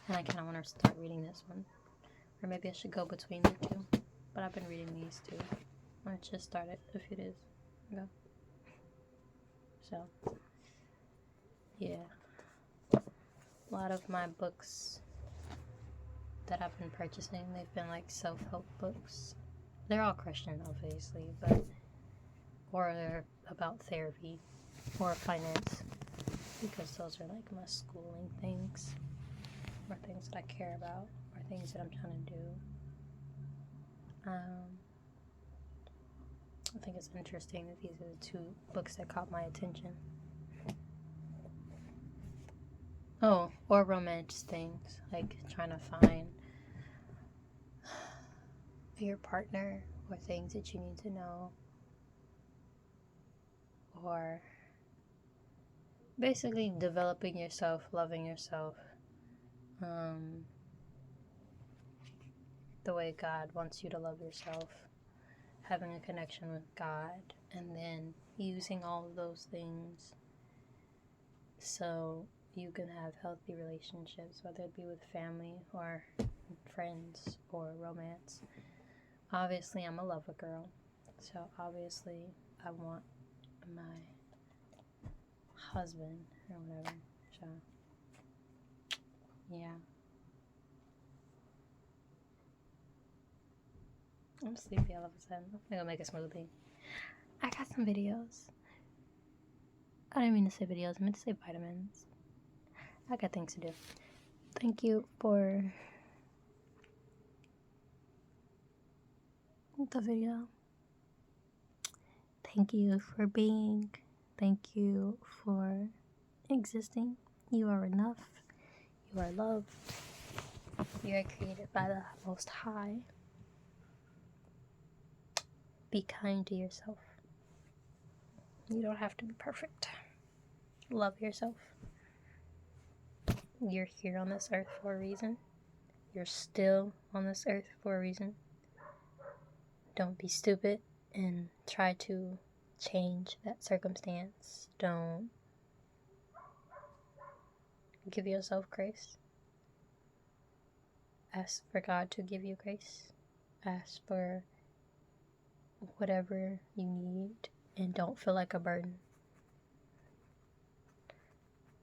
And I kind of want to start reading this one. Or maybe I should go between the two. But I've been reading these two. I just started a few days ago. So, yeah. A lot of my books that I've been purchasing, they've been like self-help books. They're all Christian, obviously, but or they're about therapy or finance, because those are like my schooling things, or things that I care about, or things that I'm trying to do. I think it's interesting that these are the 2 books that caught my attention. Oh, or romance things, like trying to find your partner, or things that you need to know, or basically developing yourself, loving yourself, the way God wants you to love yourself, having a connection with God, and then using all of those things so you can have healthy relationships, whether it be with family or friends or romance. Obviously, I'm a lover girl, so obviously I want my husband or whatever. So, yeah. I'm sleepy all of a sudden. I'm gonna make a smoothie. I got some videos. I didn't mean to say videos. I meant to say vitamins. I got things to do. Thank you for the video. Thank you for being. Thank you for existing. You are enough. You are loved. You are created by the Most High. Be kind to yourself. You don't have to be perfect. Love yourself. You're here on this earth for a reason. You're still on this earth for a reason. Don't be stupid and try to change that circumstance. Don't give yourself grace. Ask for God to give you grace. Ask for whatever you need and don't feel like a burden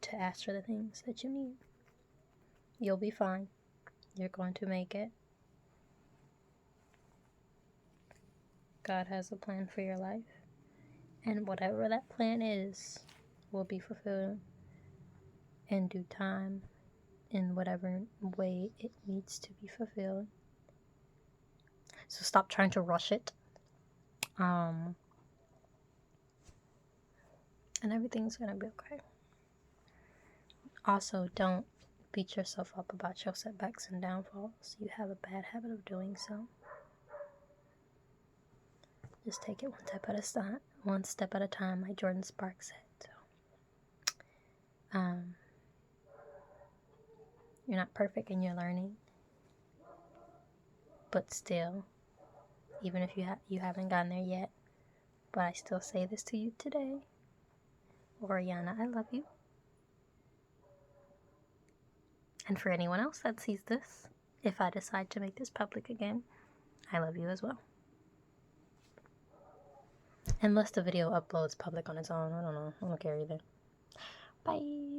to ask for the things that you need. You'll be fine. You're going to make it. God has a plan for your life, and whatever that plan is will be fulfilled in due time, in whatever way it needs to be fulfilled. So stop trying to rush it. And everything's gonna be okay. Also, don't beat yourself up about your setbacks and downfalls. You have a bad habit of doing so. Just take it one step at a time, like Jordan Sparks said. So, you're not perfect and you're learning, but still, even if you haven't gotten there yet, but I still say this to you today. Oriana, I love you. And for anyone else that sees this, if I decide to make this public again, I love you as well. Unless the video uploads public on its own. I don't know. I don't care either. Bye.